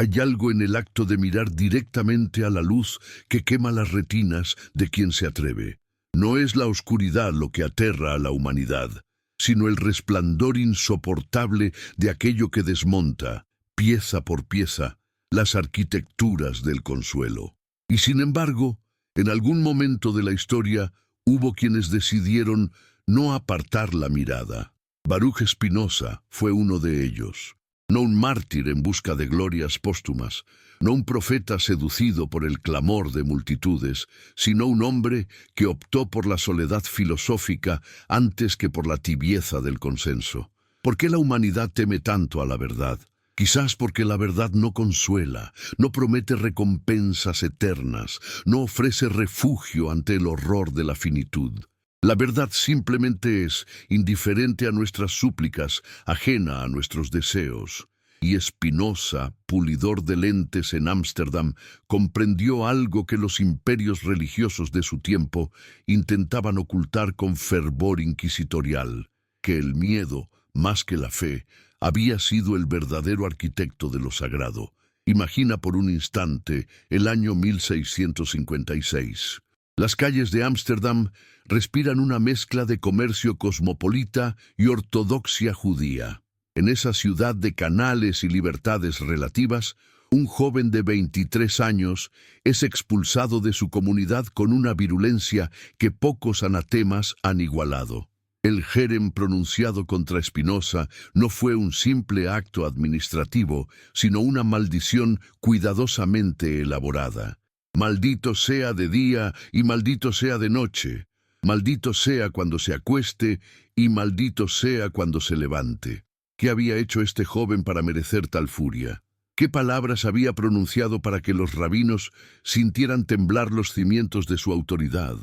Hay algo en el acto de mirar directamente a la luz que quema las retinas de quien se atreve. No es la oscuridad lo que aterra a la humanidad, sino el resplandor insoportable de aquello que desmonta, pieza por pieza, las arquitecturas del consuelo. Y sin embargo, en algún momento de la historia hubo quienes decidieron no apartar la mirada. Baruch Spinoza fue uno de ellos. No un mártir en busca de glorias póstumas, no un profeta seducido por el clamor de multitudes, sino un hombre que optó por la soledad filosófica antes que por la tibieza del consenso. ¿Por qué la humanidad teme tanto a la verdad? Quizás porque la verdad no consuela, no promete recompensas eternas, no ofrece refugio ante el horror de la finitud. La verdad simplemente es indiferente a nuestras súplicas, ajena a nuestros deseos. Y Spinoza, pulidor de lentes en Ámsterdam, comprendió algo que los imperios religiosos de su tiempo intentaban ocultar con fervor inquisitorial, que el miedo, más que la fe, había sido el verdadero arquitecto de lo sagrado. Imagina por un instante el año 1656. Las calles de Ámsterdam respiran una mezcla de comercio cosmopolita y ortodoxia judía. En esa ciudad de canales y libertades relativas, un joven de 23 años es expulsado de su comunidad con una virulencia que pocos anatemas han igualado. El jerem pronunciado contra Spinoza no fue un simple acto administrativo, sino una maldición cuidadosamente elaborada. Maldito sea de día y maldito sea de noche. Maldito sea cuando se acueste y maldito sea cuando se levante. ¿Qué había hecho este joven para merecer tal furia? ¿Qué palabras había pronunciado para que los rabinos sintieran temblar los cimientos de su autoridad?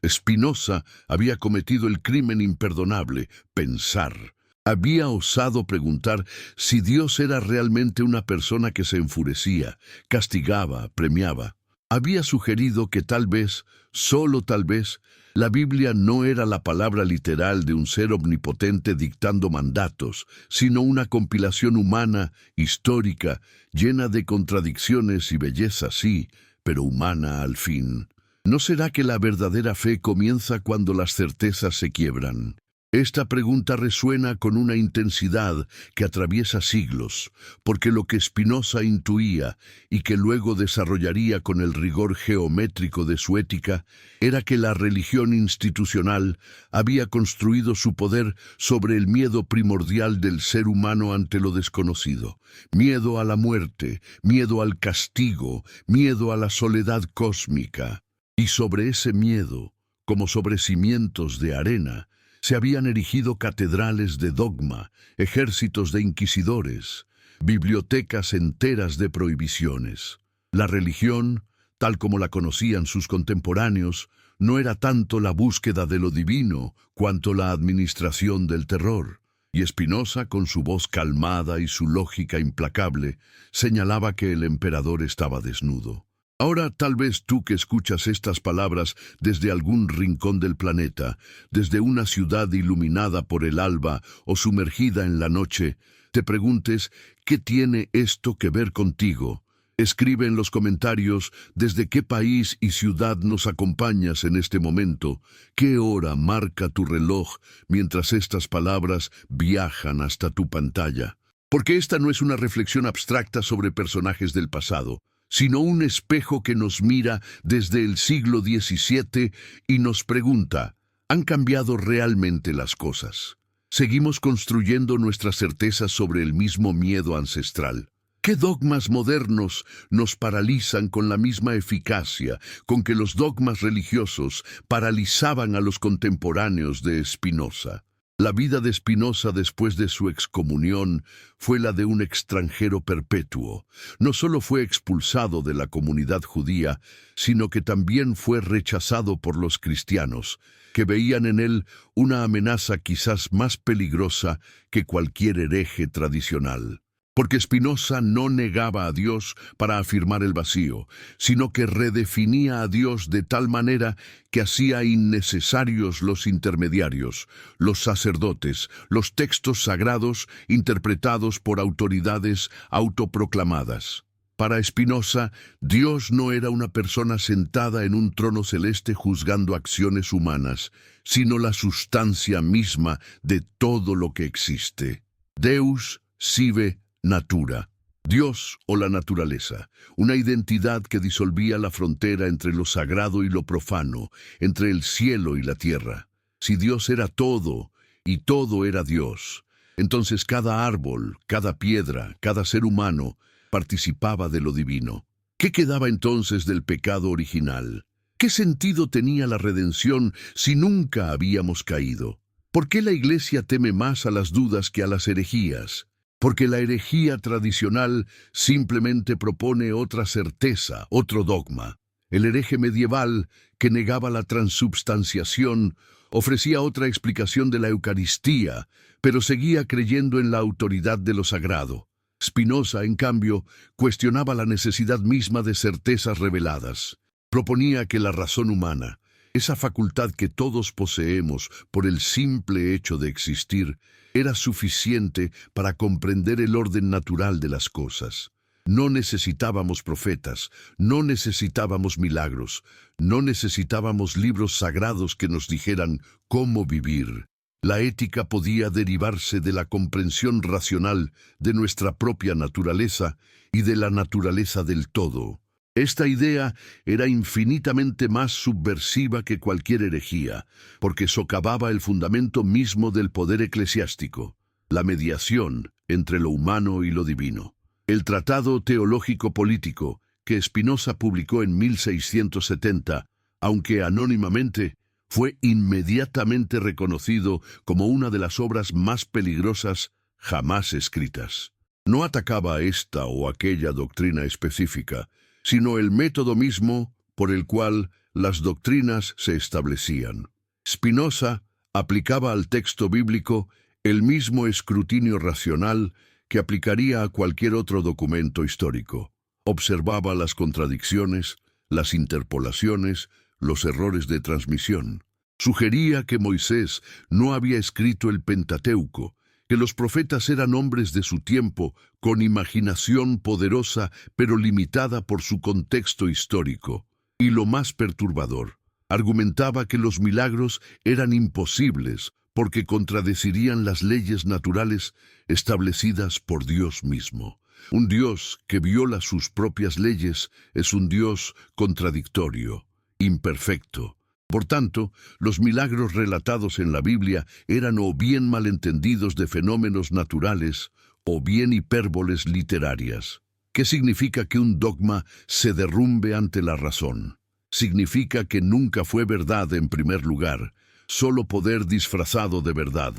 Spinoza había cometido el crimen imperdonable, pensar. Había osado preguntar si Dios era realmente una persona que se enfurecía, castigaba, premiaba. Había sugerido que tal vez, solo tal vez, la Biblia no era la palabra literal de un ser omnipotente dictando mandatos, sino una compilación humana, histórica, llena de contradicciones y belleza, sí, pero humana al fin. ¿No será que la verdadera fe comienza cuando las certezas se quiebran? Esta pregunta resuena con una intensidad que atraviesa siglos, porque lo que Spinoza intuía y que luego desarrollaría con el rigor geométrico de su ética era que la religión institucional había construido su poder sobre el miedo primordial del ser humano ante lo desconocido, miedo a la muerte, miedo al castigo, miedo a la soledad cósmica. Y sobre ese miedo, como sobre cimientos de arena, se habían erigido catedrales de dogma, ejércitos de inquisidores, bibliotecas enteras de prohibiciones. La religión, tal como la conocían sus contemporáneos, no era tanto la búsqueda de lo divino, cuanto la administración del terror. Y Spinoza, con su voz calmada y su lógica implacable, señalaba que el emperador estaba desnudo. Ahora tal vez tú que escuchas estas palabras desde algún rincón del planeta, desde una ciudad iluminada por el alba o sumergida en la noche, te preguntes, ¿qué tiene esto que ver contigo? Escribe en los comentarios desde qué país y ciudad nos acompañas en este momento, qué hora marca tu reloj mientras estas palabras viajan hasta tu pantalla. Porque esta no es una reflexión abstracta sobre personajes del pasado, sino un espejo que nos mira desde el siglo XVII y nos pregunta, ¿han cambiado realmente las cosas? ¿Seguimos construyendo nuestras certezas sobre el mismo miedo ancestral? ¿Qué dogmas modernos nos paralizan con la misma eficacia con que los dogmas religiosos paralizaban a los contemporáneos de Spinoza? La vida de Spinoza después de su excomunión fue la de un extranjero perpetuo. No solo fue expulsado de la comunidad judía, sino que también fue rechazado por los cristianos, que veían en él una amenaza quizás más peligrosa que cualquier hereje tradicional. Porque Spinoza no negaba a Dios para afirmar el vacío, sino que redefinía a Dios de tal manera que hacía innecesarios los intermediarios, los sacerdotes, los textos sagrados interpretados por autoridades autoproclamadas. Para Spinoza, Dios no era una persona sentada en un trono celeste juzgando acciones humanas, sino la sustancia misma de todo lo que existe. Deus sive natura. Dios o la naturaleza, una identidad que disolvía la frontera entre lo sagrado y lo profano, entre el cielo y la tierra. Si Dios era todo, y todo era Dios, entonces cada árbol, cada piedra, cada ser humano participaba de lo divino. ¿Qué quedaba entonces del pecado original? ¿Qué sentido tenía la redención si nunca habíamos caído? ¿Por qué la Iglesia teme más a las dudas que a las herejías? Porque la herejía tradicional simplemente propone otra certeza, otro dogma. El hereje medieval, que negaba la transubstanciación, ofrecía otra explicación de la Eucaristía, pero seguía creyendo en la autoridad de lo sagrado. Spinoza, en cambio, cuestionaba la necesidad misma de certezas reveladas. Proponía que la razón humana, esa facultad que todos poseemos por el simple hecho de existir, era suficiente para comprender el orden natural de las cosas. No necesitábamos profetas, no necesitábamos milagros, no necesitábamos libros sagrados que nos dijeran cómo vivir. La ética podía derivarse de la comprensión racional de nuestra propia naturaleza y de la naturaleza del todo. Esta idea era infinitamente más subversiva que cualquier herejía, porque socavaba el fundamento mismo del poder eclesiástico, la mediación entre lo humano y lo divino. El Tratado Teológico Político, que Spinoza publicó en 1670, aunque anónimamente, fue inmediatamente reconocido como una de las obras más peligrosas jamás escritas. No atacaba a esta o aquella doctrina específica, sino el método mismo por el cual las doctrinas se establecían. Spinoza aplicaba al texto bíblico el mismo escrutinio racional que aplicaría a cualquier otro documento histórico. Observaba las contradicciones, las interpolaciones, los errores de transmisión. Sugería que Moisés no había escrito el Pentateuco, que los profetas eran hombres de su tiempo, con imaginación poderosa pero limitada por su contexto histórico. Y lo más perturbador, argumentaba que los milagros eran imposibles porque contradecirían las leyes naturales establecidas por Dios mismo. Un Dios que viola sus propias leyes es un Dios contradictorio, imperfecto. Por tanto, los milagros relatados en la Biblia eran o bien malentendidos de fenómenos naturales o bien hipérboles literarias. ¿Qué significa que un dogma se derrumbe ante la razón? Significa que nunca fue verdad en primer lugar, solo poder disfrazado de verdad.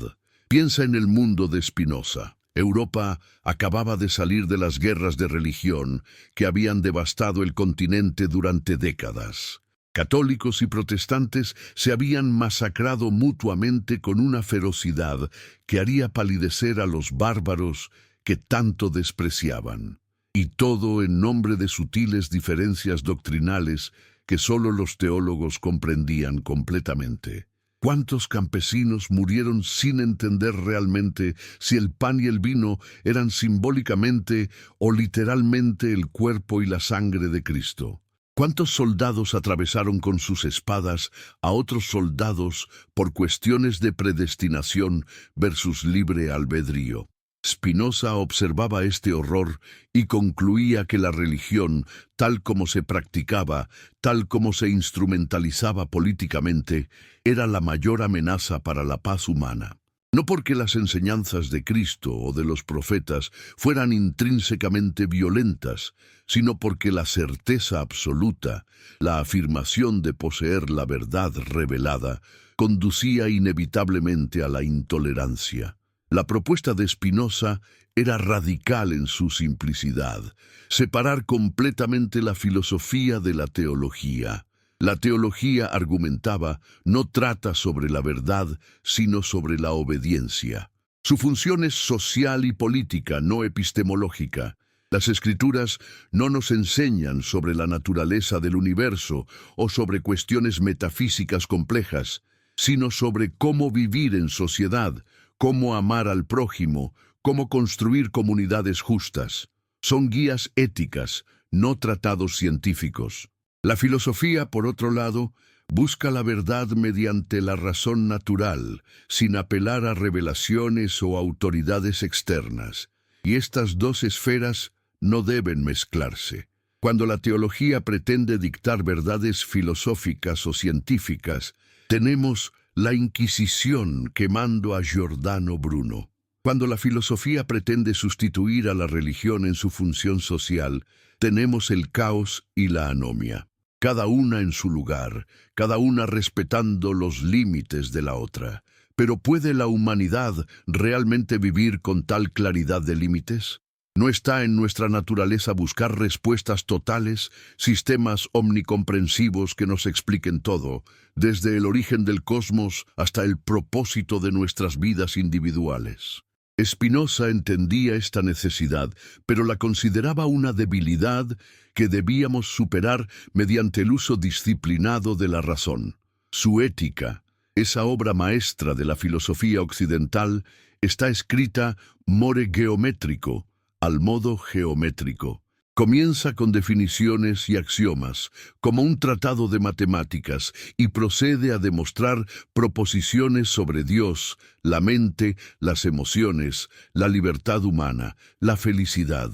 Piensa en el mundo de Spinoza. Europa acababa de salir de las guerras de religión que habían devastado el continente durante décadas. Católicos y protestantes se habían masacrado mutuamente con una ferocidad que haría palidecer a los bárbaros que tanto despreciaban. Y todo en nombre de sutiles diferencias doctrinales que solo los teólogos comprendían completamente. ¿Cuántos campesinos murieron sin entender realmente si el pan y el vino eran simbólicamente o literalmente el cuerpo y la sangre de Cristo? ¿Cuántos soldados atravesaron con sus espadas a otros soldados por cuestiones de predestinación versus libre albedrío? Spinoza observaba este horror y concluía que la religión, tal como se practicaba, tal como se instrumentalizaba políticamente, era la mayor amenaza para la paz humana. No porque las enseñanzas de Cristo o de los profetas fueran intrínsecamente violentas, sino porque la certeza absoluta, la afirmación de poseer la verdad revelada, conducía inevitablemente a la intolerancia. La propuesta de Spinoza era radical en su simplicidad, separar completamente la filosofía de la teología. La teología, argumentaba, no trata sobre la verdad, sino sobre la obediencia. Su función es social y política, no epistemológica. Las Escrituras no nos enseñan sobre la naturaleza del universo o sobre cuestiones metafísicas complejas, sino sobre cómo vivir en sociedad, cómo amar al prójimo, cómo construir comunidades justas. Son guías éticas, no tratados científicos. La filosofía, por otro lado, busca la verdad mediante la razón natural, sin apelar a revelaciones o autoridades externas. Y estas dos esferas no deben mezclarse. Cuando la teología pretende dictar verdades filosóficas o científicas, tenemos la Inquisición quemando a Giordano Bruno. Cuando la filosofía pretende sustituir a la religión en su función social, tenemos el caos y la anomia. Cada una en su lugar, cada una respetando los límites de la otra. Pero ¿puede la humanidad realmente vivir con tal claridad de límites? ¿No está en nuestra naturaleza buscar respuestas totales, sistemas omnicomprensivos que nos expliquen todo, desde el origen del cosmos hasta el propósito de nuestras vidas individuales? Spinoza entendía esta necesidad, pero la consideraba una debilidad que debíamos superar mediante el uso disciplinado de la razón. Su Ética, esa obra maestra de la filosofía occidental, está escrita more geométrico, al modo geométrico. Comienza con definiciones y axiomas, como un tratado de matemáticas, y procede a demostrar proposiciones sobre Dios, la mente, las emociones, la libertad humana, la felicidad.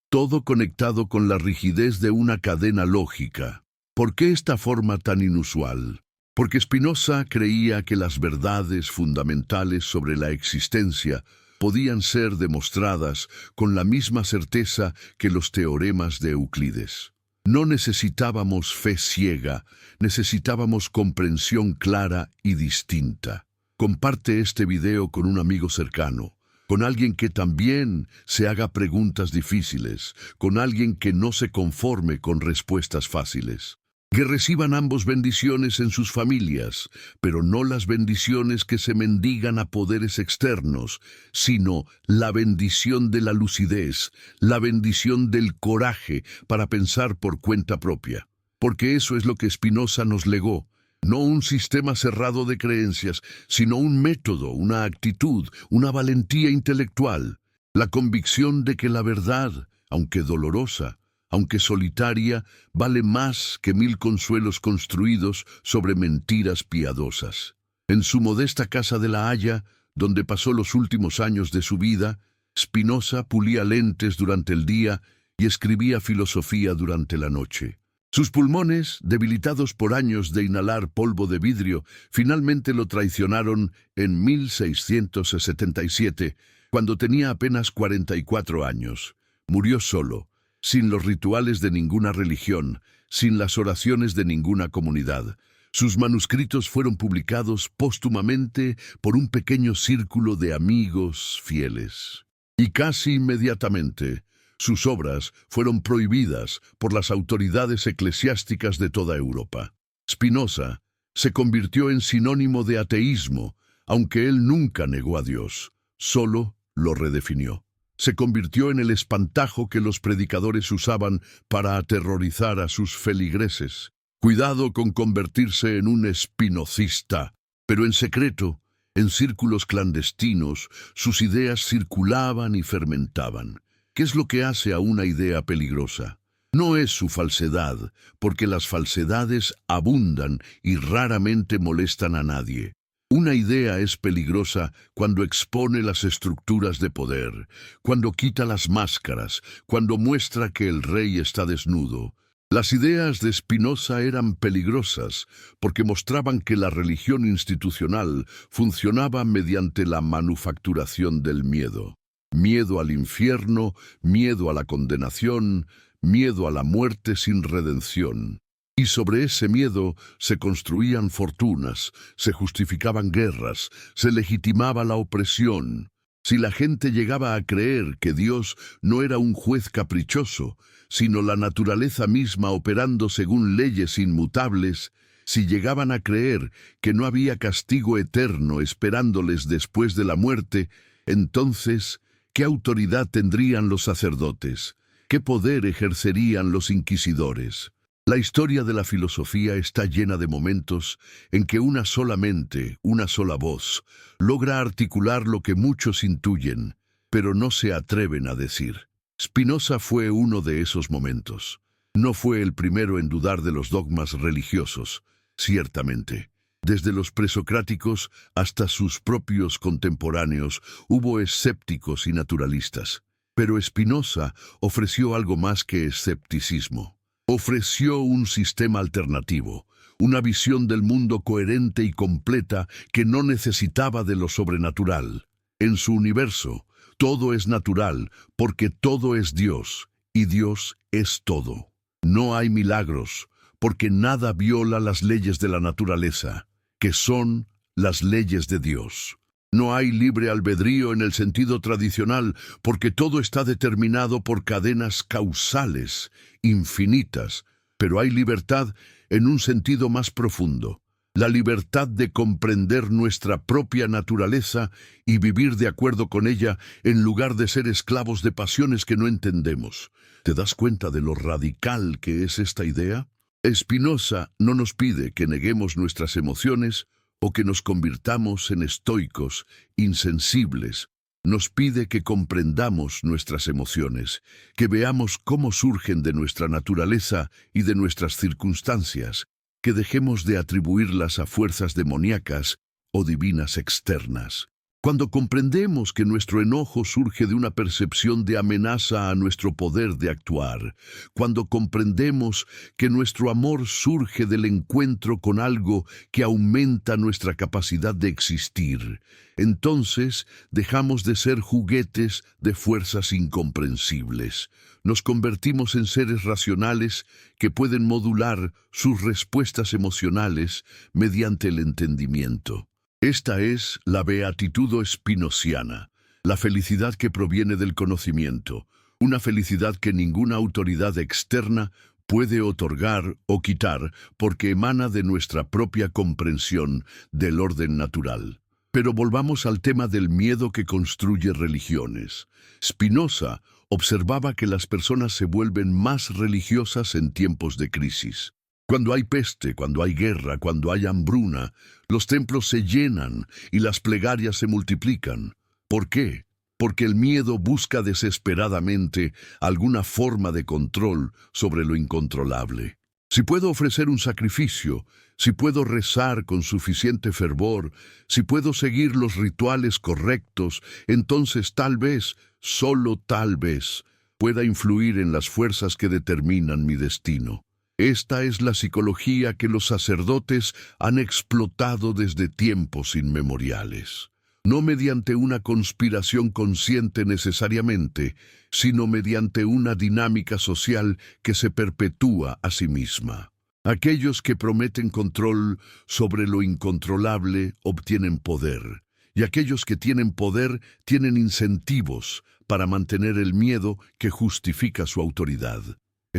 Todo conectado con la rigidez de una cadena lógica. ¿Por qué esta forma tan inusual? Porque Spinoza creía que las verdades fundamentales sobre la existencia podían ser demostradas con la misma certeza que los teoremas de Euclides. No necesitábamos fe ciega, necesitábamos comprensión clara y distinta. Comparte este video con un amigo cercano, con alguien que también se haga preguntas difíciles, con alguien que no se conforme con respuestas fáciles. Que reciban ambos bendiciones en sus familias, pero no las bendiciones que se mendigan a poderes externos, sino la bendición de la lucidez, la bendición del coraje para pensar por cuenta propia. Porque eso es lo que Spinoza nos legó, no un sistema cerrado de creencias, sino un método, una actitud, una valentía intelectual, la convicción de que la verdad, aunque dolorosa, aunque solitaria, vale más que 1000 consuelos construidos sobre mentiras piadosas. En su modesta casa de La Haya, donde pasó los últimos años de su vida, Spinoza pulía lentes durante el día y escribía filosofía durante la noche. Sus pulmones, debilitados por años de inhalar polvo de vidrio, finalmente lo traicionaron en 1677, cuando tenía apenas 44 años. Murió solo, sin los rituales de ninguna religión, sin las oraciones de ninguna comunidad. Sus manuscritos fueron publicados póstumamente por un pequeño círculo de amigos fieles. Y casi inmediatamente, sus obras fueron prohibidas por las autoridades eclesiásticas de toda Europa. Spinoza se convirtió en sinónimo de ateísmo, aunque él nunca negó a Dios, solo lo redefinió. Se convirtió en el espantajo que los predicadores usaban para aterrorizar a sus feligreses. Cuidado con convertirse en un espinocista, pero en secreto, en círculos clandestinos, sus ideas circulaban y fermentaban. ¿Qué es lo que hace a una idea peligrosa? No es su falsedad, porque las falsedades abundan y raramente molestan a nadie. Una idea es peligrosa cuando expone las estructuras de poder, cuando quita las máscaras, cuando muestra que el rey está desnudo. Las ideas de Spinoza eran peligrosas porque mostraban que la religión institucional funcionaba mediante la manufacturación del miedo. Miedo al infierno, miedo a la condenación, miedo a la muerte sin redención. Y sobre ese miedo se construían fortunas, se justificaban guerras, se legitimaba la opresión. Si la gente llegaba a creer que Dios no era un juez caprichoso, sino la naturaleza misma operando según leyes inmutables, si llegaban a creer que no había castigo eterno esperándoles después de la muerte, entonces, ¿qué autoridad tendrían los sacerdotes? ¿Qué poder ejercerían los inquisidores? La historia de la filosofía está llena de momentos en que una sola mente, una sola voz, logra articular lo que muchos intuyen, pero no se atreven a decir. Spinoza fue uno de esos momentos. No fue el primero en dudar de los dogmas religiosos, ciertamente. Desde los presocráticos hasta sus propios contemporáneos hubo escépticos y naturalistas. Pero Spinoza ofreció algo más que escepticismo. Ofreció un sistema alternativo, una visión del mundo coherente y completa que no necesitaba de lo sobrenatural. En su universo, todo es natural porque todo es Dios, y Dios es todo. No hay milagros, porque nada viola las leyes de la naturaleza, que son las leyes de Dios. No hay libre albedrío en el sentido tradicional, porque todo está determinado por cadenas causales, infinitas, pero hay libertad en un sentido más profundo. La libertad de comprender nuestra propia naturaleza y vivir de acuerdo con ella en lugar de ser esclavos de pasiones que no entendemos. ¿Te das cuenta de lo radical que es esta idea? Spinoza no nos pide que neguemos nuestras emociones o que nos convirtamos en estoicos, insensibles. Nos pide que comprendamos nuestras emociones, que veamos cómo surgen de nuestra naturaleza y de nuestras circunstancias, que dejemos de atribuirlas a fuerzas demoníacas o divinas externas. Cuando comprendemos que nuestro enojo surge de una percepción de amenaza a nuestro poder de actuar, cuando comprendemos que nuestro amor surge del encuentro con algo que aumenta nuestra capacidad de existir, entonces dejamos de ser juguetes de fuerzas incomprensibles. Nos convertimos en seres racionales que pueden modular sus respuestas emocionales mediante el entendimiento. Esta es la beatitud spinoziana, la felicidad que proviene del conocimiento, una felicidad que ninguna autoridad externa puede otorgar o quitar porque emana de nuestra propia comprensión del orden natural. Pero volvamos al tema del miedo que construye religiones. Spinoza observaba que las personas se vuelven más religiosas en tiempos de crisis. Cuando hay peste, cuando hay guerra, cuando hay hambruna, los templos se llenan y las plegarias se multiplican. ¿Por qué? Porque el miedo busca desesperadamente alguna forma de control sobre lo incontrolable. Si puedo ofrecer un sacrificio, si puedo rezar con suficiente fervor, si puedo seguir los rituales correctos, entonces tal vez, solo tal vez, pueda influir en las fuerzas que determinan mi destino. Esta es la psicología que los sacerdotes han explotado desde tiempos inmemoriales. No mediante una conspiración consciente necesariamente, sino mediante una dinámica social que se perpetúa a sí misma. Aquellos que prometen control sobre lo incontrolable obtienen poder, y aquellos que tienen poder tienen incentivos para mantener el miedo que justifica su autoridad.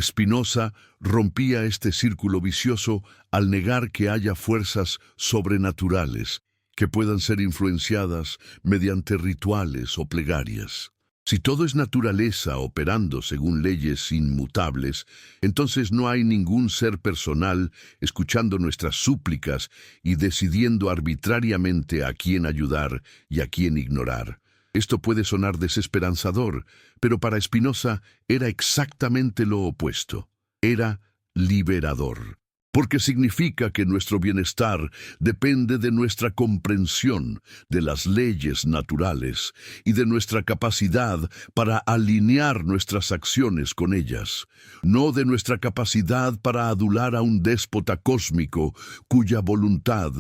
Spinoza rompía este círculo vicioso al negar que haya fuerzas sobrenaturales que puedan ser influenciadas mediante rituales o plegarias. Si todo es naturaleza operando según leyes inmutables, entonces no hay ningún ser personal escuchando nuestras súplicas y decidiendo arbitrariamente a quién ayudar y a quién ignorar. Esto puede sonar desesperanzador, pero para Spinoza era exactamente lo opuesto. Era liberador. Porque significa que nuestro bienestar depende de nuestra comprensión de las leyes naturales y de nuestra capacidad para alinear nuestras acciones con ellas, no de nuestra capacidad para adular a un déspota cósmico cuya voluntad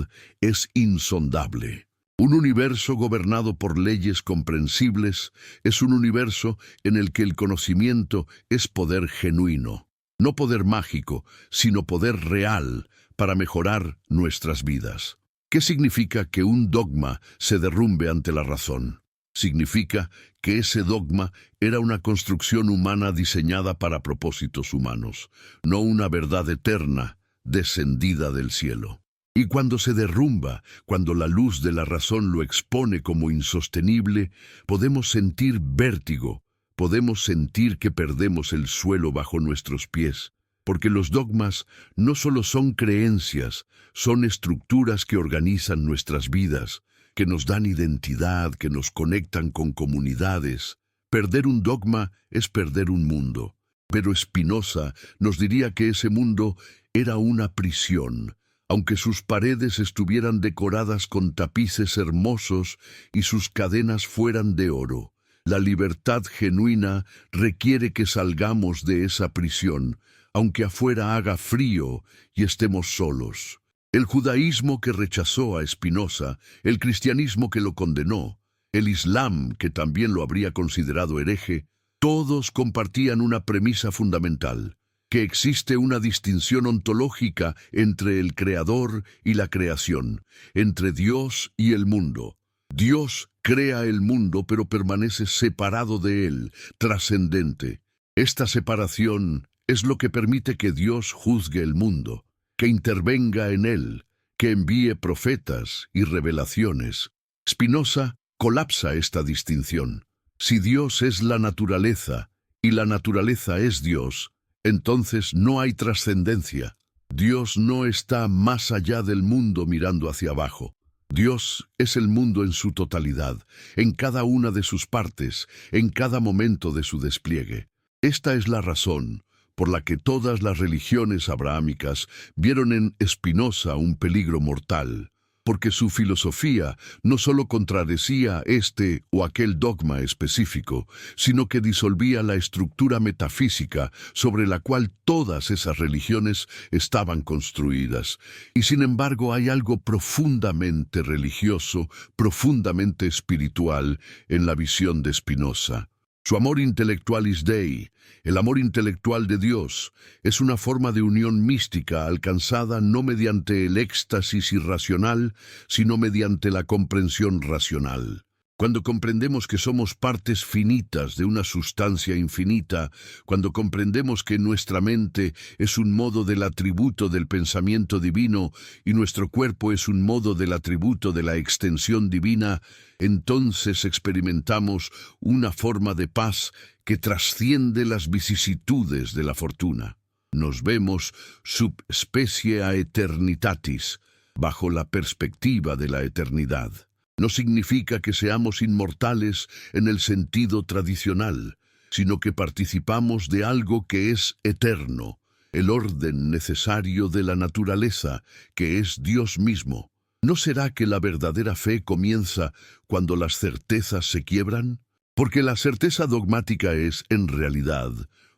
es insondable. Un universo gobernado por leyes comprensibles es un universo en el que el conocimiento es poder genuino. No poder mágico, sino poder real para mejorar nuestras vidas. ¿Qué significa que un dogma se derrumbe ante la razón? Significa que ese dogma era una construcción humana diseñada para propósitos humanos, no una verdad eterna descendida del cielo. Y cuando se derrumba, cuando la luz de la razón lo expone como insostenible, podemos sentir vértigo. Podemos sentir que perdemos el suelo bajo nuestros pies, porque los dogmas no solo son creencias, son estructuras que organizan nuestras vidas, que nos dan identidad, que nos conectan con comunidades, Perder un dogma es perder un mundo. Pero Spinoza nos diría que ese mundo era una prisión, aunque sus paredes estuvieran decoradas con tapices hermosos y sus cadenas fueran de oro. La libertad genuina requiere que salgamos de esa prisión, aunque afuera haga frío y estemos solos. El judaísmo que rechazó a Spinoza, el cristianismo que lo condenó, el Islam que también lo habría considerado hereje, todos compartían una premisa fundamental, que existe una distinción ontológica entre el creador y la creación, entre Dios y el mundo. Dios crea el mundo pero permanece separado de él, trascendente. Esta separación es lo que permite que Dios juzgue el mundo, que intervenga en él, que envíe profetas y revelaciones. Spinoza colapsa esta distinción. Si Dios es la naturaleza y la naturaleza es Dios, entonces no hay trascendencia. Dios no está más allá del mundo mirando hacia abajo. Dios es el mundo en su totalidad, en cada una de sus partes, en cada momento de su despliegue. Esta es la razón por la que todas las religiones abrahámicas vieron en Spinoza un peligro mortal, porque su filosofía no solo contradecía este o aquel dogma específico, sino que disolvía la estructura metafísica sobre la cual todas esas religiones estaban construidas. Y sin embargo hay algo profundamente religioso, profundamente espiritual en la visión de Spinoza. Su amor intellectualis Dei, el amor intelectual de Dios, es una forma de unión mística alcanzada no mediante el éxtasis irracional, sino mediante la comprensión racional. Cuando comprendemos que somos partes finitas de una sustancia infinita, cuando comprendemos que nuestra mente es un modo del atributo del pensamiento divino y nuestro cuerpo es un modo del atributo de la extensión divina, entonces experimentamos una forma de paz que trasciende las vicisitudes de la fortuna. Nos vemos sub specie aeternitatis, bajo la perspectiva de la eternidad. No significa que seamos inmortales en el sentido tradicional, sino que participamos de algo que es eterno, el orden necesario de la naturaleza, que es Dios mismo. ¿No será que la verdadera fe comienza cuando las certezas se quiebran? Porque la certeza dogmática es, en realidad,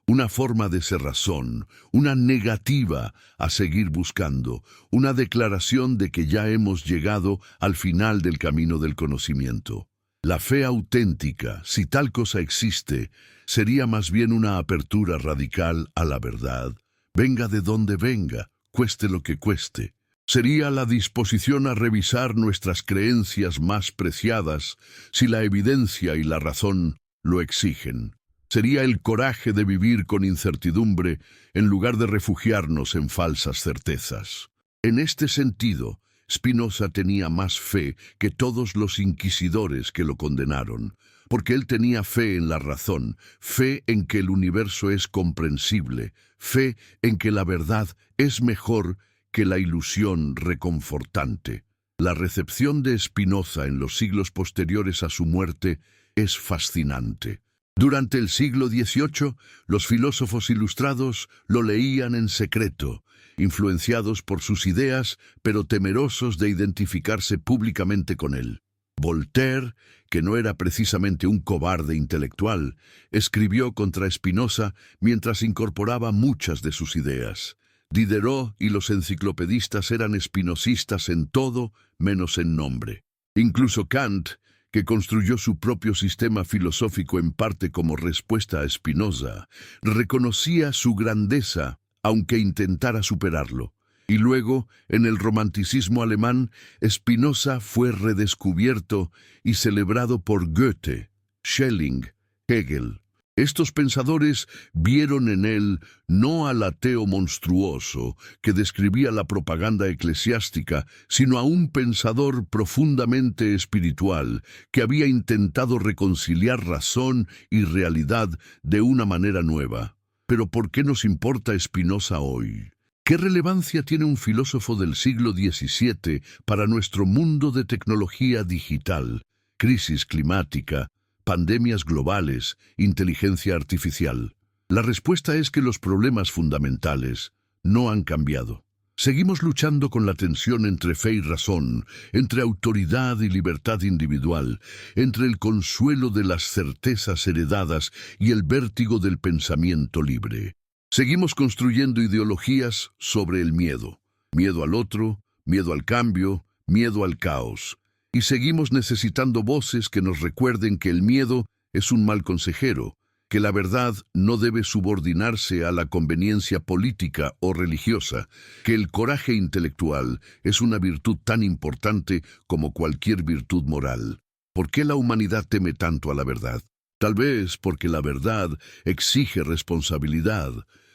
una forma de cerrazón, una negativa a seguir buscando, una declaración de que ya hemos llegado al final del camino del conocimiento. La fe auténtica, si tal cosa existe, sería más bien una apertura radical a la verdad, venga de donde venga, cueste lo que cueste. Sería la disposición a revisar nuestras creencias más preciadas si la evidencia y la razón lo exigen. Sería el coraje de vivir con incertidumbre en lugar de refugiarnos en falsas certezas. En este sentido, Spinoza tenía más fe que todos los inquisidores que lo condenaron, porque él tenía fe en la razón, fe en que el universo es comprensible, fe en que la verdad es mejor que la ilusión reconfortante. La recepción de Spinoza en los siglos posteriores a su muerte es fascinante. Durante el siglo XVIII, los filósofos ilustrados lo leían en secreto, influenciados por sus ideas, pero temerosos de identificarse públicamente con él. Voltaire, que no era precisamente un cobarde intelectual, escribió contra Spinoza mientras incorporaba muchas de sus ideas. Diderot y los enciclopedistas eran espinosistas en todo menos en nombre. Incluso Kant, que construyó su propio sistema filosófico en parte como respuesta a Spinoza, reconocía su grandeza, aunque intentara superarlo. Y luego, en el romanticismo alemán, Spinoza fue redescubierto y celebrado por Goethe, Schelling, Hegel. Estos pensadores vieron en él no al ateo monstruoso que describía la propaganda eclesiástica, sino a un pensador profundamente espiritual que había intentado reconciliar razón y realidad de una manera nueva. Pero ¿por qué nos importa Spinoza hoy? ¿Qué relevancia tiene un filósofo del siglo XVII para nuestro mundo de tecnología digital, crisis climática, pandemias globales, inteligencia artificial. La respuesta es que los problemas fundamentales no han cambiado. Seguimos luchando con la tensión entre fe y razón, entre autoridad y libertad individual, entre el consuelo de las certezas heredadas y el vértigo del pensamiento libre. Seguimos construyendo ideologías sobre el miedo. Miedo al otro, miedo al cambio, miedo al caos. Y seguimos necesitando voces que nos recuerden que el miedo es un mal consejero, que la verdad no debe subordinarse a la conveniencia política o religiosa, que el coraje intelectual es una virtud tan importante como cualquier virtud moral. ¿Por qué la humanidad teme tanto a la verdad? Tal vez porque la verdad exige responsabilidad.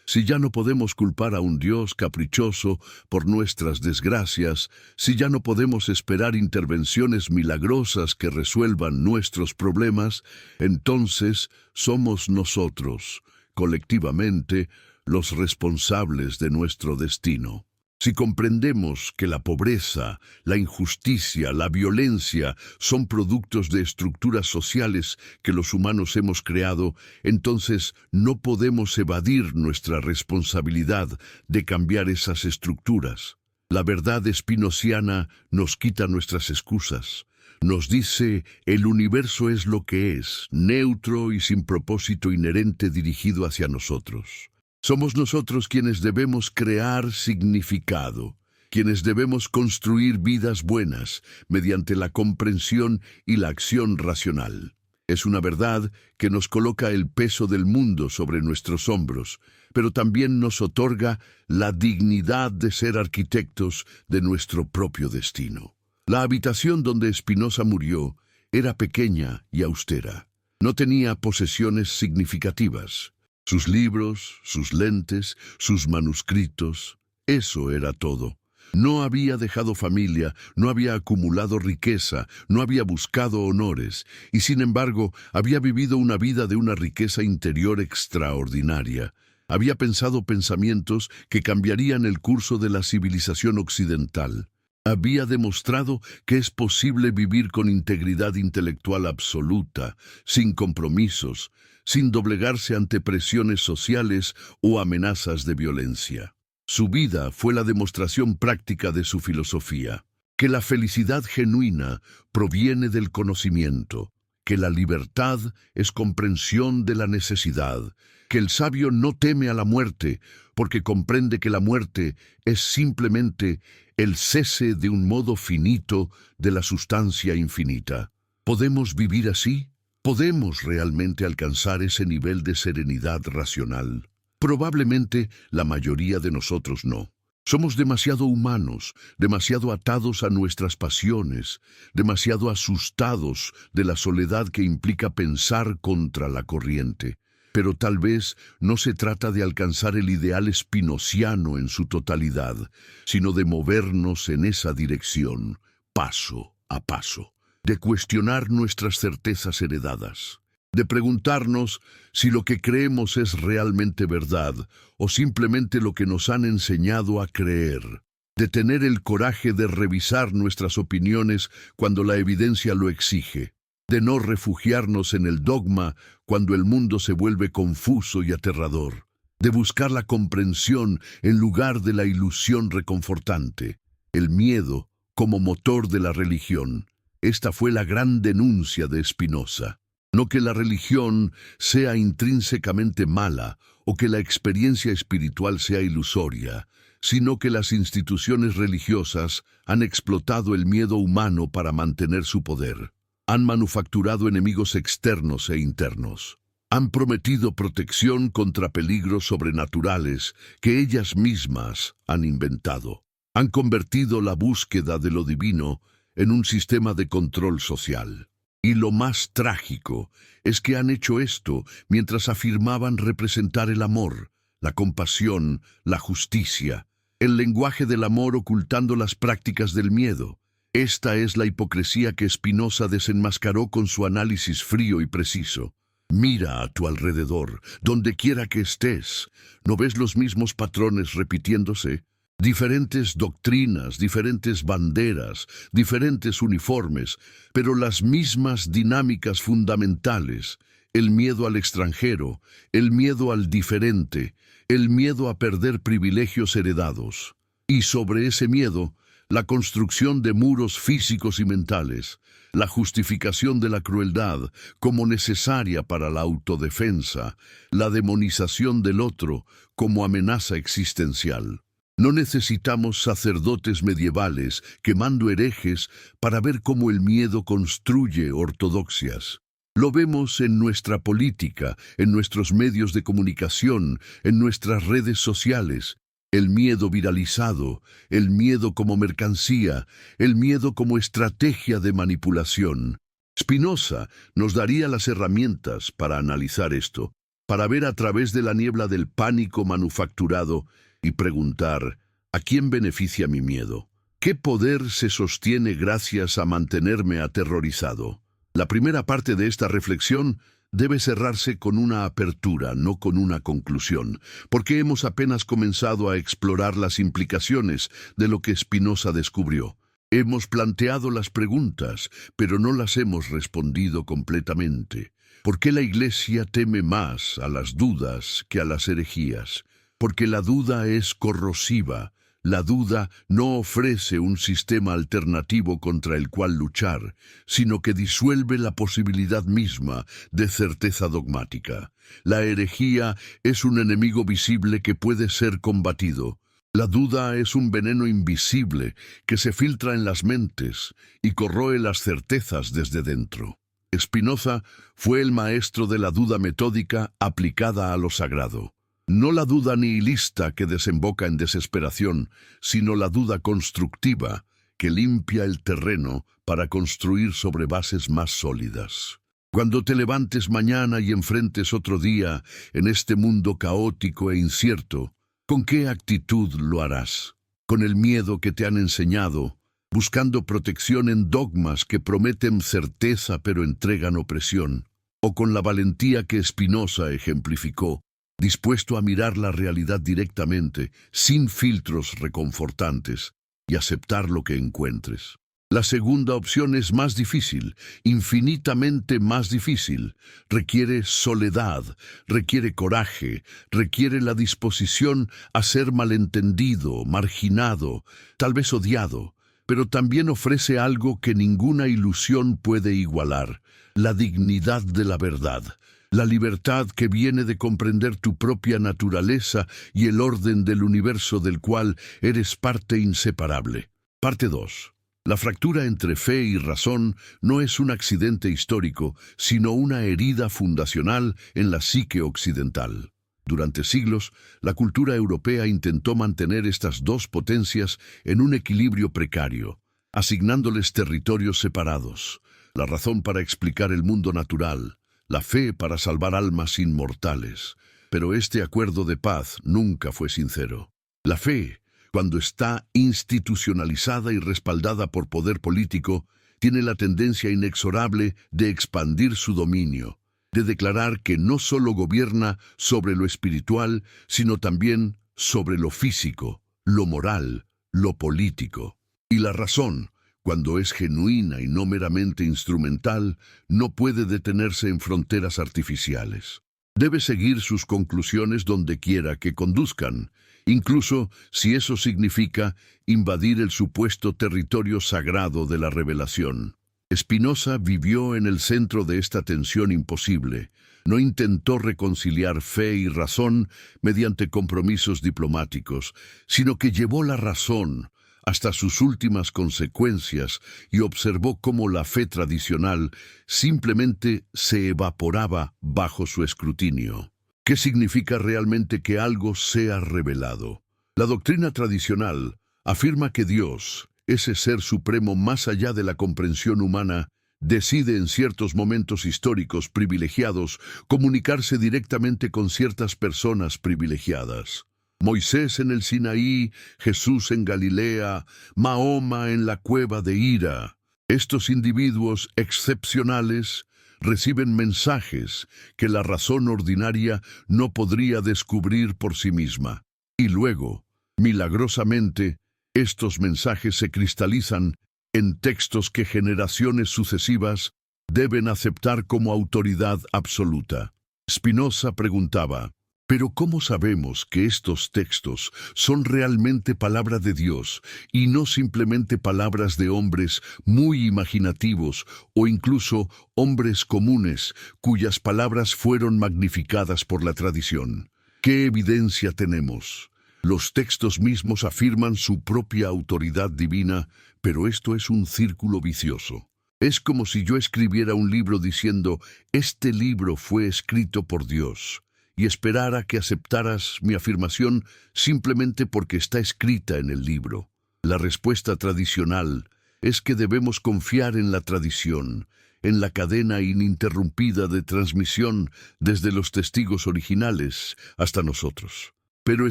Si ya no podemos culpar a un Dios caprichoso por nuestras desgracias, si ya no podemos esperar intervenciones milagrosas que resuelvan nuestros problemas, entonces somos nosotros, colectivamente, los responsables de nuestro destino. Si comprendemos que la pobreza, la injusticia, la violencia son productos de estructuras sociales que los humanos hemos creado, entonces no podemos evadir nuestra responsabilidad de cambiar esas estructuras. La verdad espinociana nos quita nuestras excusas. Nos dice, el universo es lo que es, neutro y sin propósito inherente dirigido hacia nosotros. Somos nosotros quienes debemos crear significado, quienes debemos construir vidas buenas mediante la comprensión y la acción racional. Es una verdad que nos coloca el peso del mundo sobre nuestros hombros, pero también nos otorga la dignidad de ser arquitectos de nuestro propio destino. La habitación donde Spinoza murió era pequeña y austera. No tenía posesiones significativas. Sus libros, sus lentes, sus manuscritos, eso era todo. No había dejado familia, no había acumulado riqueza, no había buscado honores, y sin embargo había vivido una vida de una riqueza interior extraordinaria. Había pensado pensamientos que cambiarían el curso de la civilización occidental. Había demostrado que es posible vivir con integridad intelectual absoluta, sin compromisos, sin doblegarse ante presiones sociales o amenazas de violencia. Su vida fue la demostración práctica de su filosofía, que la felicidad genuina proviene del conocimiento, que la libertad es comprensión de la necesidad, que el sabio no teme a la muerte, porque comprende que la muerte es simplemente el cese de un modo finito de la sustancia infinita. ¿Podemos vivir así? ¿Podemos realmente alcanzar ese nivel de serenidad racional? Probablemente la mayoría de nosotros no. Somos demasiado humanos, demasiado atados a nuestras pasiones, demasiado asustados de la soledad que implica pensar contra la corriente. Pero tal vez no se trata de alcanzar el ideal spinociano en su totalidad, sino de movernos en esa dirección, paso a paso, de cuestionar nuestras certezas heredadas, de preguntarnos si lo que creemos es realmente verdad o simplemente lo que nos han enseñado a creer, de tener el coraje de revisar nuestras opiniones cuando la evidencia lo exige, de no refugiarnos en el dogma cuando el mundo se vuelve confuso y aterrador, de buscar la comprensión en lugar de la ilusión reconfortante, el miedo como motor de la religión. Esta fue la gran denuncia de Spinoza. No que la religión sea intrínsecamente mala o que la experiencia espiritual sea ilusoria, sino que las instituciones religiosas han explotado el miedo humano para mantener su poder. Han manufacturado enemigos externos e internos. Han prometido protección contra peligros sobrenaturales que ellas mismas han inventado. Han convertido la búsqueda de lo divino en un sistema de control social. Y lo más trágico es que han hecho esto mientras afirmaban representar el amor, la compasión, la justicia, el lenguaje del amor ocultando las prácticas del miedo. Esta es la hipocresía que Spinoza desenmascaró con su análisis frío y preciso. Mira a tu alrededor, donde quiera que estés. ¿No ves los mismos patrones repitiéndose? Diferentes doctrinas, diferentes banderas, diferentes uniformes, pero las mismas dinámicas fundamentales: el miedo al extranjero, el miedo al diferente, el miedo a perder privilegios heredados. Y sobre ese miedo, la construcción de muros físicos y mentales, la justificación de la crueldad como necesaria para la autodefensa, la demonización del otro como amenaza existencial. No necesitamos sacerdotes medievales quemando herejes para ver cómo el miedo construye ortodoxias. Lo vemos en nuestra política, en nuestros medios de comunicación, en nuestras redes sociales. El miedo viralizado, el miedo como mercancía, el miedo como estrategia de manipulación. Spinoza nos daría las herramientas para analizar esto, para ver a través de la niebla del pánico manufacturado y preguntar: ¿a quién beneficia mi miedo? ¿Qué poder se sostiene gracias a mantenerme aterrorizado? La primera parte de esta reflexión debe cerrarse con una apertura, no con una conclusión, porque hemos apenas comenzado a explorar las implicaciones de lo que Spinoza descubrió. Hemos planteado las preguntas, pero no las hemos respondido completamente. ¿Por qué la Iglesia teme más a las dudas que a las herejías? Porque la duda es corrosiva. La duda no ofrece un sistema alternativo contra el cual luchar, sino que disuelve la posibilidad misma de certeza dogmática. La herejía es un enemigo visible que puede ser combatido. La duda es un veneno invisible que se filtra en las mentes y corroe las certezas desde dentro. Spinoza fue el maestro de la duda metódica aplicada a lo sagrado. No la duda nihilista que desemboca en desesperación, sino la duda constructiva que limpia el terreno para construir sobre bases más sólidas. Cuando te levantes mañana y enfrentes otro día en este mundo caótico e incierto, ¿con qué actitud lo harás? ¿Con el miedo que te han enseñado, buscando protección en dogmas que prometen certeza pero entregan opresión? ¿O con la valentía que Spinoza ejemplificó, dispuesto a mirar la realidad directamente, sin filtros reconfortantes, y aceptar lo que encuentres? La segunda opción es más difícil, infinitamente más difícil. Requiere soledad, requiere coraje, requiere la disposición a ser malentendido, marginado, tal vez odiado, pero también ofrece algo que ninguna ilusión puede igualar: la dignidad de la verdad. La libertad que viene de comprender tu propia naturaleza y el orden del universo del cual eres parte inseparable. Parte 2. La fractura entre fe y razón no es un accidente histórico, sino una herida fundacional en la psique occidental. Durante siglos, la cultura europea intentó mantener estas dos potencias en un equilibrio precario, asignándoles territorios separados: la razón para explicar el mundo natural, la fe para salvar almas inmortales. Pero este acuerdo de paz nunca fue sincero. La fe, cuando está institucionalizada y respaldada por poder político, tiene la tendencia inexorable de expandir su dominio, de declarar que no solo gobierna sobre lo espiritual, sino también sobre lo físico, lo moral, lo político. Y la razón, cuando es genuina y no meramente instrumental, no puede detenerse en fronteras artificiales. Debe seguir sus conclusiones donde quiera que conduzcan, incluso si eso significa invadir el supuesto territorio sagrado de la revelación. Spinoza vivió en el centro de esta tensión imposible. No intentó reconciliar fe y razón mediante compromisos diplomáticos, sino que llevó la razón hasta sus últimas consecuencias y observó cómo la fe tradicional simplemente se evaporaba bajo su escrutinio. ¿Qué significa realmente que algo sea revelado? La doctrina tradicional afirma que Dios, ese ser supremo más allá de la comprensión humana, decide en ciertos momentos históricos privilegiados comunicarse directamente con ciertas personas privilegiadas. Moisés en el Sinaí, Jesús en Galilea, Mahoma en la cueva de Hira. Estos individuos excepcionales reciben mensajes que la razón ordinaria no podría descubrir por sí misma. Y luego, Milagrosamente, estos mensajes se cristalizan en textos que generaciones sucesivas deben aceptar como autoridad absoluta. Spinoza preguntaba, ¿pero cómo sabemos que estos textos son realmente palabra de Dios y no simplemente palabras de hombres muy imaginativos o incluso hombres comunes cuyas palabras fueron magnificadas por la tradición? ¿Qué evidencia tenemos? Los textos mismos afirman su propia autoridad divina, pero esto es un círculo vicioso. Es como si yo escribiera un libro diciendo, este libro fue escrito por Dios, y esperara que aceptaras mi afirmación simplemente porque está escrita en el libro. La respuesta tradicional es que debemos confiar en la tradición, en la cadena ininterrumpida de transmisión desde los testigos originales hasta nosotros. Pero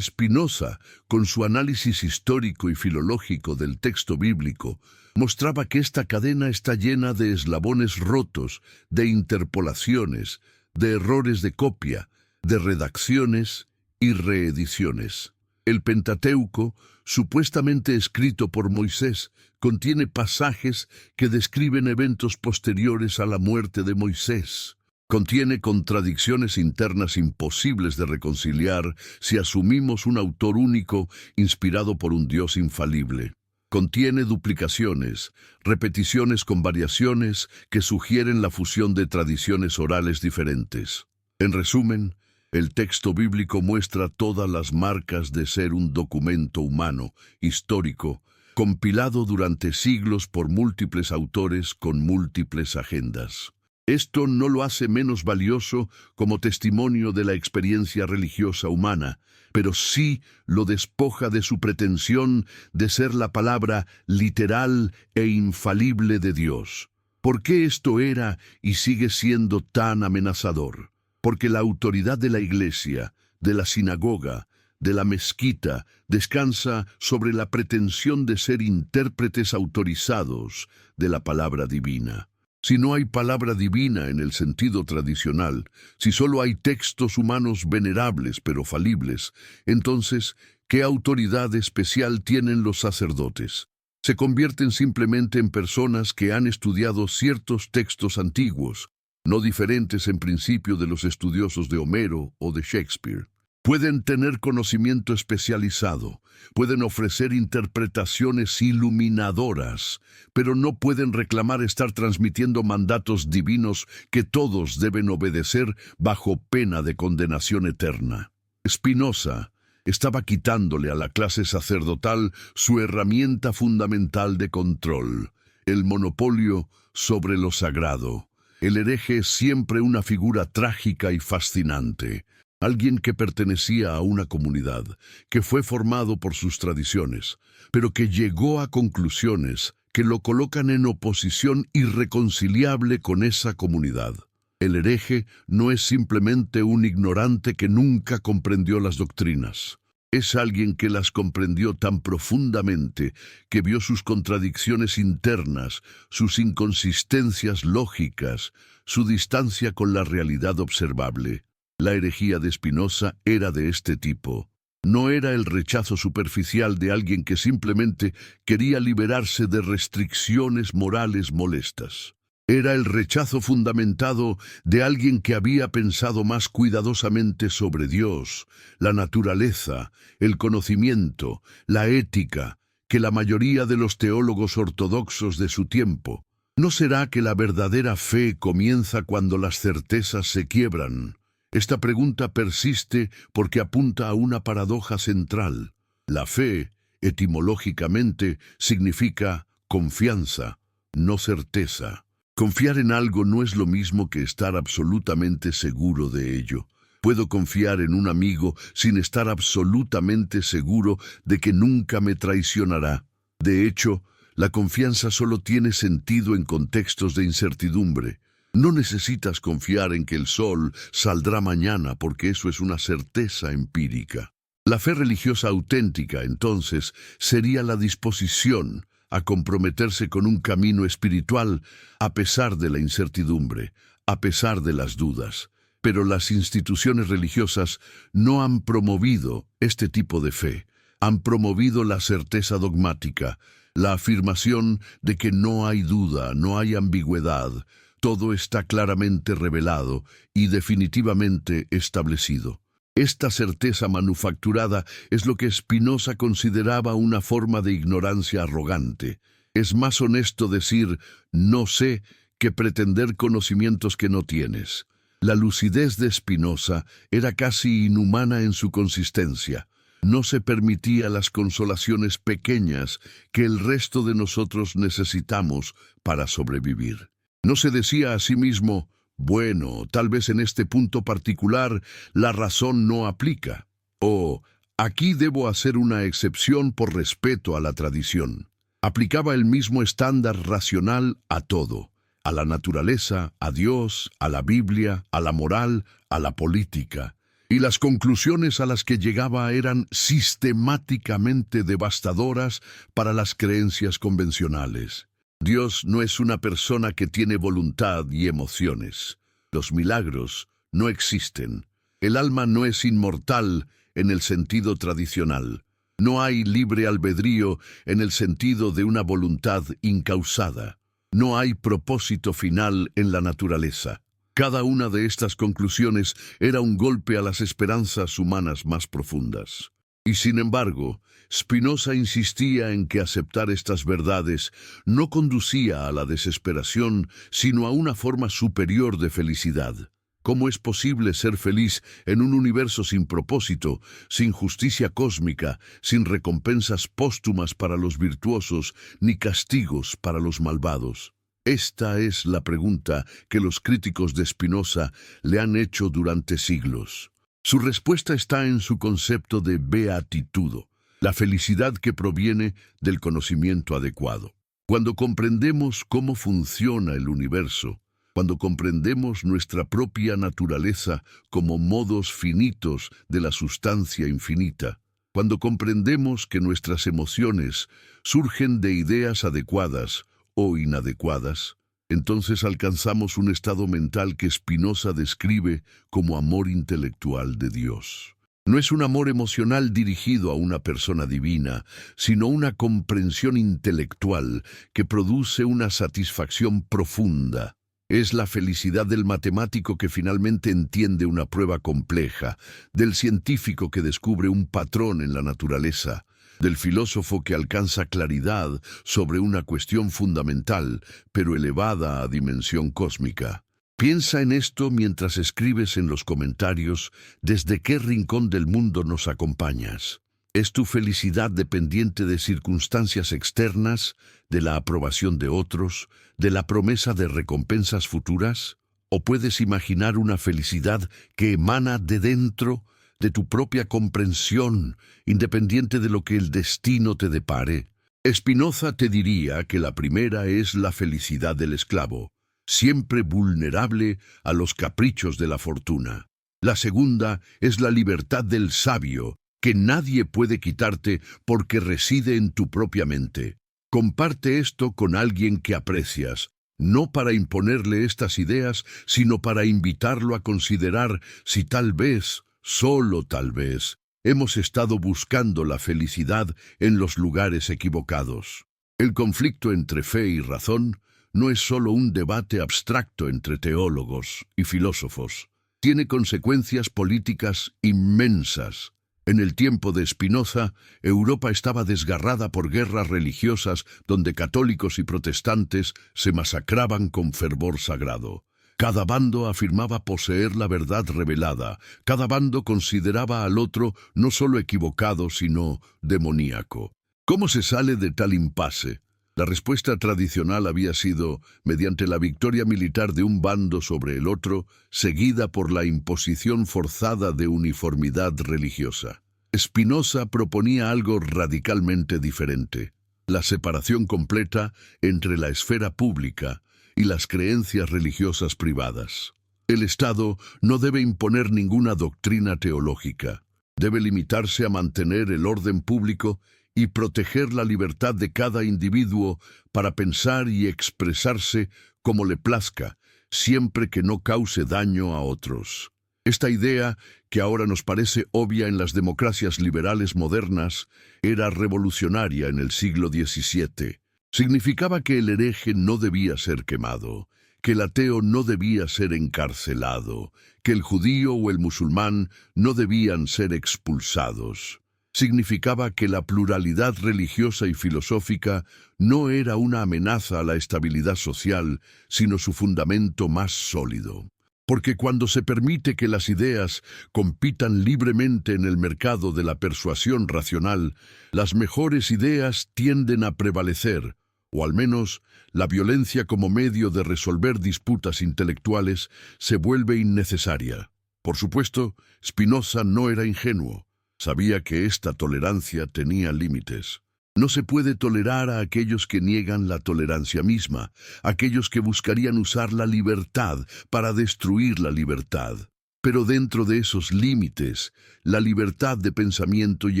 Spinoza, con su análisis histórico y filológico del texto bíblico, mostraba que esta cadena está llena de eslabones rotos, de interpolaciones, de errores de copia, de redacciones y reediciones. El Pentateuco, supuestamente escrito por Moisés, contiene pasajes que describen eventos posteriores a la muerte de Moisés. Contiene contradicciones internas imposibles de reconciliar si asumimos un autor único inspirado por un Dios infalible. Contiene duplicaciones, repeticiones con variaciones que sugieren la fusión de tradiciones orales diferentes. En resumen, el texto bíblico muestra todas las marcas de ser un documento humano, histórico, compilado durante siglos por múltiples autores con múltiples agendas. Esto no lo hace menos valioso como testimonio de la experiencia religiosa humana, pero sí lo despoja de su pretensión de ser la palabra literal e infalible de Dios. ¿Por qué esto era y sigue siendo tan amenazador? Porque la autoridad de la iglesia, de la sinagoga, de la mezquita, descansa sobre la pretensión de ser intérpretes autorizados de la palabra divina. Si no hay palabra divina en el sentido tradicional, si solo hay textos humanos venerables pero falibles, entonces, ¿qué autoridad especial tienen los sacerdotes? Se convierten simplemente en personas que han estudiado ciertos textos antiguos, no diferentes en principio de los estudiosos de Homero o de Shakespeare. Pueden tener conocimiento especializado, pueden ofrecer interpretaciones iluminadoras, pero no pueden reclamar estar transmitiendo mandatos divinos que todos deben obedecer bajo pena de condenación eterna. Spinoza estaba quitándole a la clase sacerdotal su herramienta fundamental de control, el monopolio sobre lo sagrado. El hereje es siempre una figura trágica y fascinante. Alguien que pertenecía a una comunidad, que fue formado por sus tradiciones, pero que llegó a conclusiones que lo colocan en oposición irreconciliable con esa comunidad. El hereje no es simplemente un ignorante que nunca comprendió las doctrinas. Es alguien que las comprendió tan profundamente que vio sus contradicciones internas, sus inconsistencias lógicas, su distancia con la realidad observable. La herejía de Spinoza era de este tipo. No era el rechazo superficial de alguien que simplemente quería liberarse de restricciones morales molestas. Era el rechazo fundamentado de alguien que había pensado más cuidadosamente sobre Dios, la naturaleza, el conocimiento, la ética, que la mayoría de los teólogos ortodoxos de su tiempo. ¿No será que la verdadera fe comienza cuando las certezas se quiebran? Esta pregunta persiste porque apunta a una paradoja central. La fe, etimológicamente, significa confianza, no certeza. Confiar en algo no es lo mismo que estar absolutamente seguro de ello. Puedo confiar en un amigo sin estar absolutamente seguro de que nunca me traicionará. De hecho, la confianza solo tiene sentido en contextos de incertidumbre. No necesitas confiar en que el sol saldrá mañana porque eso es una certeza empírica. La fe religiosa auténtica, entonces, sería la disposición a comprometerse con un camino espiritual a pesar de la incertidumbre, a pesar de las dudas. Pero las instituciones religiosas no han promovido este tipo de fe. han promovido la certeza dogmática, la afirmación de que no hay duda, no hay ambigüedad, todo está claramente revelado y definitivamente establecido. Esta certeza manufacturada es lo que Spinoza consideraba una forma de ignorancia arrogante. Es más honesto decir «no sé» que pretender conocimientos que no tienes. La lucidez de Spinoza era casi inhumana en su consistencia. No se permitía las consolaciones pequeñas que el resto de nosotros necesitamos para sobrevivir. No se decía a sí mismo, bueno, tal vez en este punto particular la razón no aplica, o aquí debo hacer una excepción por respeto a la tradición. Aplicaba el mismo estándar racional a todo, a la naturaleza, a Dios, a la Biblia, a la moral, a la política. Y las conclusiones a las que llegaba eran sistemáticamente devastadoras para las creencias convencionales. Dios no es una persona que tiene voluntad y emociones. Los milagros no existen. El alma no es inmortal en el sentido tradicional. No hay libre albedrío en el sentido de una voluntad incausada. No hay propósito final en la naturaleza. Cada una de estas conclusiones era un golpe a las esperanzas humanas más profundas. Y sin embargo, Spinoza insistía en que aceptar estas verdades no conducía a la desesperación, sino a una forma superior de felicidad. ¿Cómo es posible ser feliz en un universo sin propósito, sin justicia cósmica, sin recompensas póstumas para los virtuosos, ni castigos para los malvados? Esta es la pregunta que los críticos de Spinoza le han hecho durante siglos. Su respuesta está en su concepto de beatitudo, la felicidad que proviene del conocimiento adecuado. Cuando comprendemos cómo funciona el universo, cuando comprendemos nuestra propia naturaleza como modos finitos de la sustancia infinita, cuando comprendemos que nuestras emociones surgen de ideas adecuadas o inadecuadas, entonces alcanzamos un estado mental que Spinoza describe como amor intelectual de Dios. No es un amor emocional dirigido a una persona divina, sino una comprensión intelectual que produce una satisfacción profunda. Es la felicidad del matemático que finalmente entiende una prueba compleja, del científico que descubre un patrón en la naturaleza, del filósofo que alcanza claridad sobre una cuestión fundamental, pero elevada a dimensión cósmica. Piensa en esto mientras escribes en los comentarios desde qué rincón del mundo nos acompañas. ¿Es tu felicidad dependiente de circunstancias externas, de la aprobación de otros, de la promesa de recompensas futuras? ¿O puedes imaginar una felicidad que emana de dentro, de tu propia comprensión, independiente de lo que el destino te depare? Spinoza te diría que la primera es la felicidad del esclavo, siempre vulnerable a los caprichos de la fortuna. La segunda es la libertad del sabio, que nadie puede quitarte porque reside en tu propia mente. Comparte esto con alguien que aprecias, no para imponerle estas ideas, sino para invitarlo a considerar si tal vez, solo tal vez, hemos estado buscando la felicidad en los lugares equivocados. El conflicto entre fe y razón no es solo un debate abstracto entre teólogos y filósofos. Tiene consecuencias políticas inmensas. En el tiempo de Spinoza, Europa estaba desgarrada por guerras religiosas donde católicos y protestantes se masacraban con fervor sagrado. Cada bando afirmaba poseer la verdad revelada. Cada bando consideraba al otro no solo equivocado, sino demoníaco. ¿Cómo se sale de tal impasse? La respuesta tradicional había sido mediante la victoria militar de un bando sobre el otro, seguida por la imposición forzada de uniformidad religiosa. Spinoza proponía algo radicalmente diferente: la separación completa entre la esfera pública y las creencias religiosas privadas. El Estado no debe imponer ninguna doctrina teológica. Debe limitarse a mantener el orden público y proteger la libertad de cada individuo para pensar y expresarse como le plazca, siempre que no cause daño a otros. Esta idea, que ahora nos parece obvia en las democracias liberales modernas, era revolucionaria en el siglo XVII. Significaba que el hereje no debía ser quemado, que el ateo no debía ser encarcelado, que el judío o el musulmán no debían ser expulsados. Significaba que la pluralidad religiosa y filosófica no era una amenaza a la estabilidad social, sino su fundamento más sólido. Porque cuando se permite que las ideas compitan libremente en el mercado de la persuasión racional, las mejores ideas tienden a prevalecer, o al menos la violencia como medio de resolver disputas intelectuales se vuelve innecesaria. Por supuesto, Spinoza no era ingenuo. Sabía que esta tolerancia tenía límites. No se puede tolerar a aquellos que niegan la tolerancia misma, aquellos que buscarían usar la libertad para destruir la libertad. Pero dentro de esos límites, la libertad de pensamiento y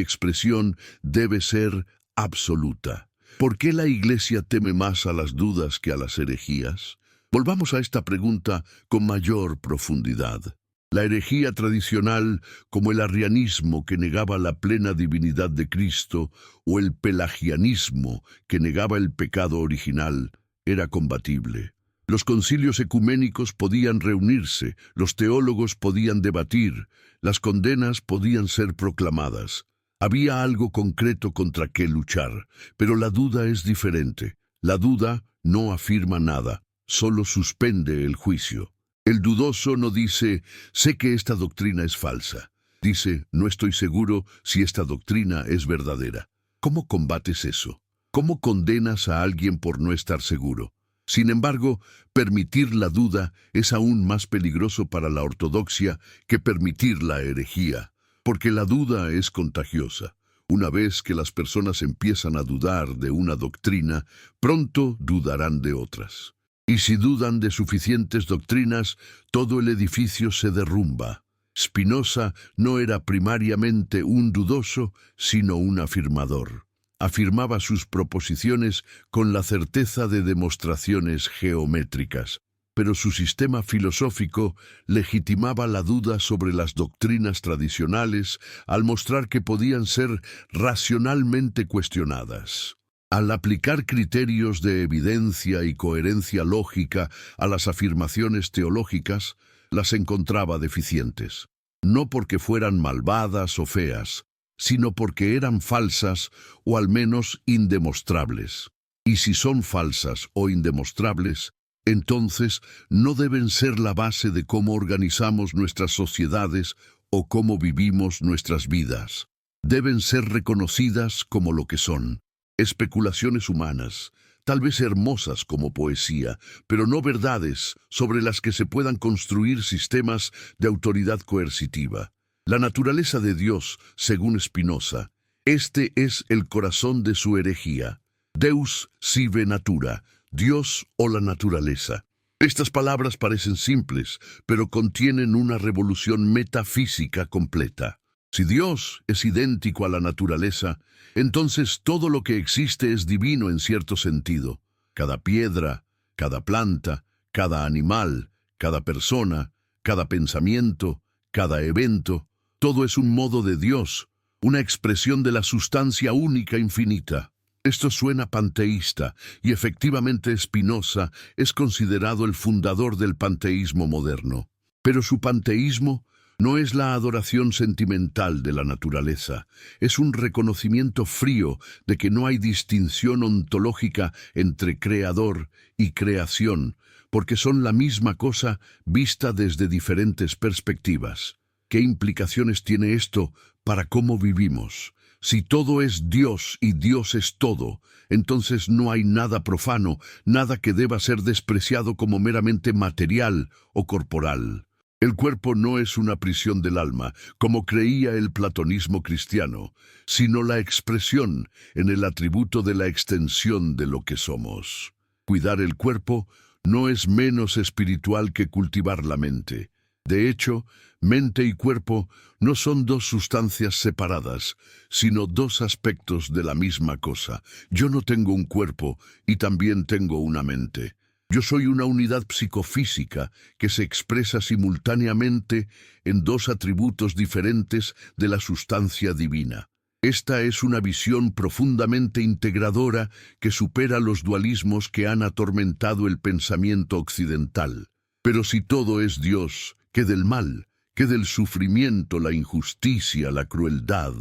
expresión debe ser absoluta. ¿Por qué la Iglesia teme más a las dudas que a las herejías? Volvamos a esta pregunta con mayor profundidad. La herejía tradicional, como el arrianismo que negaba la plena divinidad de Cristo, o el pelagianismo que negaba el pecado original, era combatible. Los concilios ecuménicos podían reunirse, los teólogos podían debatir, las condenas podían ser proclamadas. Había algo concreto contra qué luchar, pero la duda es diferente. La duda no afirma nada, solo suspende el juicio. El dudoso no dice, sé que esta doctrina es falsa. Dice, no estoy seguro si esta doctrina es verdadera. ¿Cómo combates eso? ¿Cómo condenas a alguien por no estar seguro? Sin embargo, permitir la duda es aún más peligroso para la ortodoxia que permitir la herejía, porque la duda es contagiosa. Una vez que las personas empiezan a dudar de una doctrina, pronto dudarán de otras. Y si dudan de suficientes doctrinas, todo el edificio se derrumba. Spinoza no era primariamente un dudoso, sino un afirmador. Afirmaba sus proposiciones con la certeza de demostraciones geométricas, pero su sistema filosófico legitimaba la duda sobre las doctrinas tradicionales al mostrar que podían ser racionalmente cuestionadas. Al aplicar criterios de evidencia y coherencia lógica a las afirmaciones teológicas, las encontraba deficientes. No porque fueran malvadas o feas, sino porque eran falsas o al menos indemostrables. Y si son falsas o indemostrables, entonces no deben ser la base de cómo organizamos nuestras sociedades o cómo vivimos nuestras vidas. Deben ser reconocidas como lo que son. Especulaciones humanas, tal vez hermosas como poesía, pero no verdades sobre las que se puedan construir sistemas de autoridad coercitiva. La naturaleza de Dios, según Spinoza, este es el corazón de su herejía. Deus sive natura, Dios o la naturaleza. Estas palabras parecen simples, pero contienen una revolución metafísica completa. Si Dios es idéntico a la naturaleza, entonces todo lo que existe es divino en cierto sentido. Cada piedra, cada planta, cada animal, cada persona, cada pensamiento, cada evento, todo es un modo de Dios, una expresión de la sustancia única infinita. Esto suena panteísta, y efectivamente Spinoza es considerado el fundador del panteísmo moderno. Pero su panteísmo no es la adoración sentimental de la naturaleza, es un reconocimiento frío de que no hay distinción ontológica entre creador y creación, porque son la misma cosa vista desde diferentes perspectivas. ¿Qué implicaciones tiene esto para cómo vivimos? Si todo es Dios y Dios es todo, entonces no hay nada profano, nada que deba ser despreciado como meramente material o corporal. El cuerpo no es una prisión del alma, como creía el platonismo cristiano, sino la expresión en el atributo de la extensión de lo que somos. Cuidar el cuerpo no es menos espiritual que cultivar la mente. De hecho, mente y cuerpo no son dos sustancias separadas, sino dos aspectos de la misma cosa. Yo no tengo un cuerpo y también tengo una mente. Yo soy una unidad psicofísica que se expresa simultáneamente en dos atributos diferentes de la sustancia divina. Esta es una visión profundamente integradora que supera los dualismos que han atormentado el pensamiento occidental. Pero si todo es Dios, ¿qué del mal? ¿Qué del sufrimiento, la injusticia, la crueldad?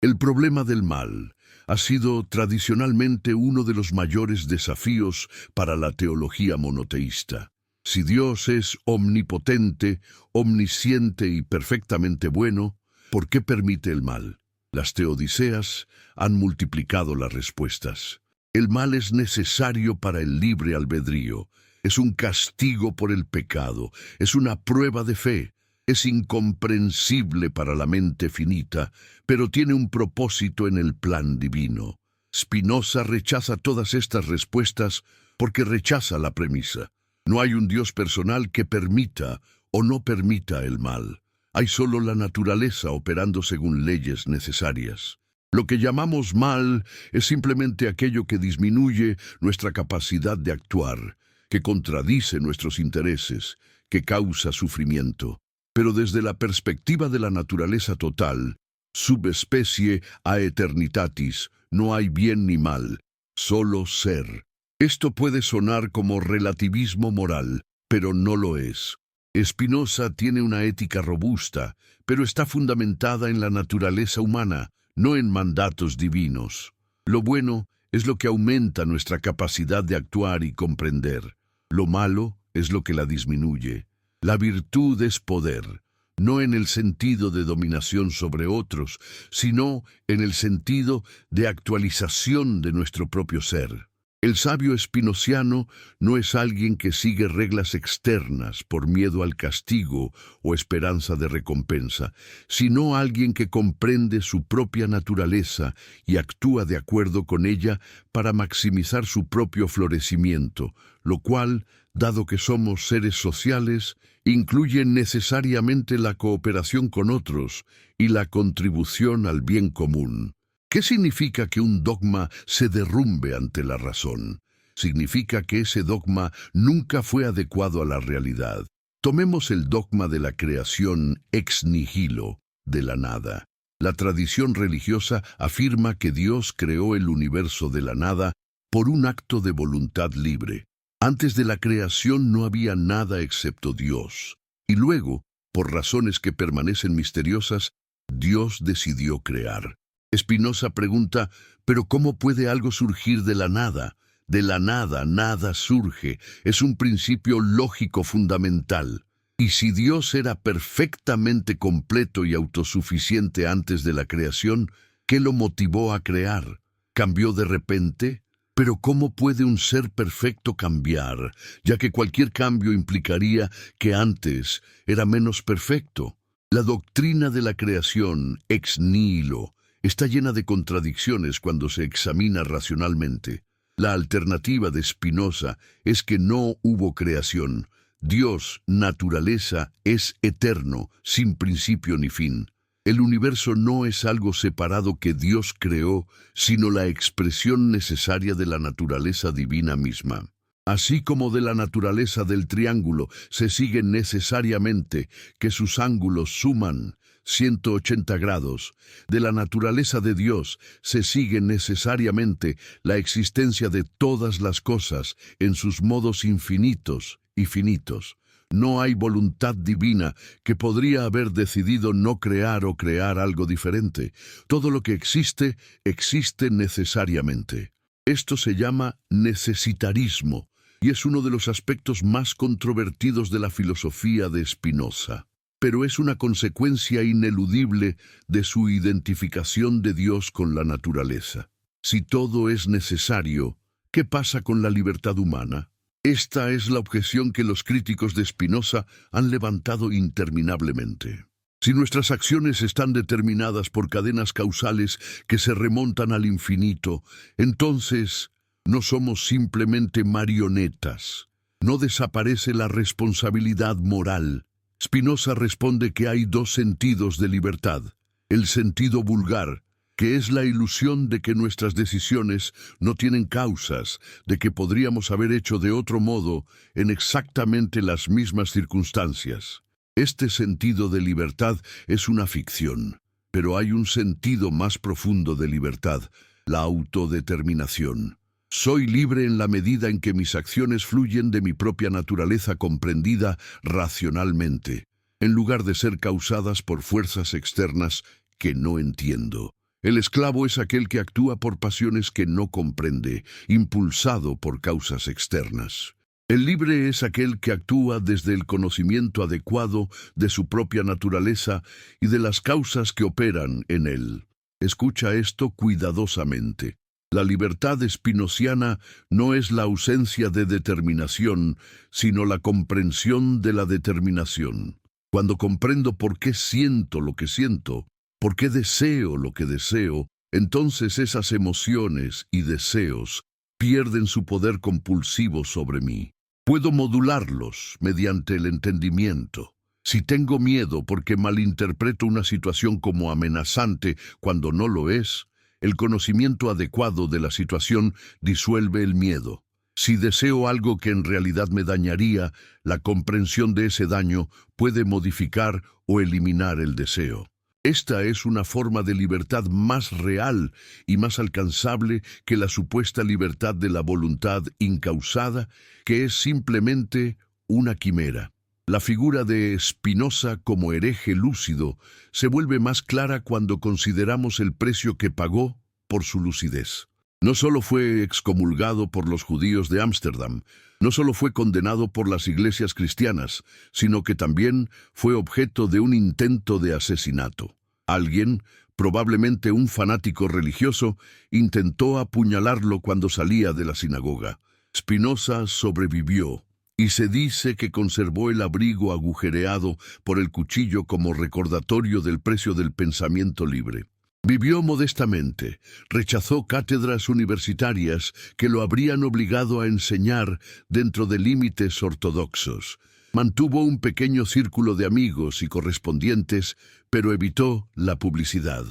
El problema del mal ha sido tradicionalmente uno de los mayores desafíos para la teología monoteísta. Si Dios es omnipotente, omnisciente y perfectamente bueno, ¿por qué permite el mal? Las teodiceas han multiplicado las respuestas. El mal es necesario para el libre albedrío, es un castigo por el pecado, es una prueba de fe, es incomprensible para la mente finita, pero tiene un propósito en el plan divino. Spinoza rechaza todas estas respuestas porque rechaza la premisa. No hay un Dios personal que permita o no permita el mal. Hay solo la naturaleza operando según leyes necesarias. Lo que llamamos mal es simplemente aquello que disminuye nuestra capacidad de actuar, que contradice nuestros intereses, que causa sufrimiento. Pero desde la perspectiva de la naturaleza total, subespecie a eternitatis, no hay bien ni mal, solo ser. Esto puede sonar como relativismo moral, pero no lo es. Spinoza tiene una ética robusta, pero está fundamentada en la naturaleza humana, no en mandatos divinos. Lo bueno es lo que aumenta nuestra capacidad de actuar y comprender. Lo malo es lo que la disminuye. La virtud es poder, no en el sentido de dominación sobre otros, sino en el sentido de actualización de nuestro propio ser. El sabio espinociano no es alguien que sigue reglas externas por miedo al castigo o esperanza de recompensa, sino alguien que comprende su propia naturaleza y actúa de acuerdo con ella para maximizar su propio florecimiento, lo cual, dado que somos seres sociales, incluye necesariamente la cooperación con otros y la contribución al bien común. ¿Qué significa que un dogma se derrumbe ante la razón? Significa que ese dogma nunca fue adecuado a la realidad. Tomemos el dogma de la creación ex nihilo, de la nada. La tradición religiosa afirma que Dios creó el universo de la nada por un acto de voluntad libre. Antes de la creación no había nada excepto Dios. Y luego, por razones que permanecen misteriosas, Dios decidió crear. Spinoza pregunta, ¿pero cómo puede algo surgir de la nada? De la nada, nada surge. Es un principio lógico fundamental. Y si Dios era perfectamente completo y autosuficiente antes de la creación, ¿qué lo motivó a crear? ¿Cambió de repente? Pero ¿cómo puede un ser perfecto cambiar, ya que cualquier cambio implicaría que antes era menos perfecto? La doctrina de la creación, ex nihilo, está llena de contradicciones cuando se examina racionalmente. La alternativa de Spinoza es que no hubo creación. Dios, naturaleza, es eterno, sin principio ni fin. El universo no es algo separado que Dios creó, sino la expresión necesaria de la naturaleza divina misma. Así como de la naturaleza del triángulo se sigue necesariamente que sus ángulos suman 180 grados, de la naturaleza de Dios se sigue necesariamente la existencia de todas las cosas en sus modos infinitos y finitos. No hay voluntad divina que podría haber decidido no crear o crear algo diferente. Todo lo que existe, existe necesariamente. Esto se llama necesitarismo y es uno de los aspectos más controvertidos de la filosofía de Spinoza. Pero es una consecuencia ineludible de su identificación de Dios con la naturaleza. Si todo es necesario, ¿qué pasa con la libertad humana? Esta es la objeción que los críticos de Spinoza han levantado interminablemente. Si nuestras acciones están determinadas por cadenas causales que se remontan al infinito, entonces no somos simplemente marionetas. No desaparece la responsabilidad moral. Spinoza responde que hay dos sentidos de libertad. El sentido vulgar, que es la ilusión de que nuestras decisiones no tienen causas, de que podríamos haber hecho de otro modo en exactamente las mismas circunstancias. Este sentido de libertad es una ficción, pero hay un sentido más profundo de libertad, la autodeterminación. Soy libre en la medida en que mis acciones fluyen de mi propia naturaleza comprendida racionalmente, en lugar de ser causadas por fuerzas externas que no entiendo. El esclavo es aquel que actúa por pasiones que no comprende, impulsado por causas externas. El libre es aquel que actúa desde el conocimiento adecuado de su propia naturaleza y de las causas que operan en él. Escucha esto cuidadosamente. La libertad spinociana no es la ausencia de determinación, sino la comprensión de la determinación. Cuando comprendo por qué siento lo que siento, por qué deseo lo que deseo, entonces esas emociones y deseos pierden su poder compulsivo sobre mí. Puedo modularlos mediante el entendimiento. Si tengo miedo porque malinterpreto una situación como amenazante cuando no lo es, el conocimiento adecuado de la situación disuelve el miedo. Si deseo algo que en realidad me dañaría, la comprensión de ese daño puede modificar o eliminar el deseo. Esta es una forma de libertad más real y más alcanzable que la supuesta libertad de la voluntad incausada, que es simplemente una quimera. La figura de Spinoza como hereje lúcido se vuelve más clara cuando consideramos el precio que pagó por su lucidez. No solo fue excomulgado por los judíos de Ámsterdam, no solo fue condenado por las iglesias cristianas, sino que también fue objeto de un intento de asesinato. Alguien, probablemente un fanático religioso, intentó apuñalarlo cuando salía de la sinagoga. Spinoza sobrevivió, y se dice que conservó el abrigo agujereado por el cuchillo como recordatorio del precio del pensamiento libre. Vivió modestamente, rechazó cátedras universitarias que lo habrían obligado a enseñar dentro de límites ortodoxos. Mantuvo un pequeño círculo de amigos y correspondientes, pero evitó la publicidad.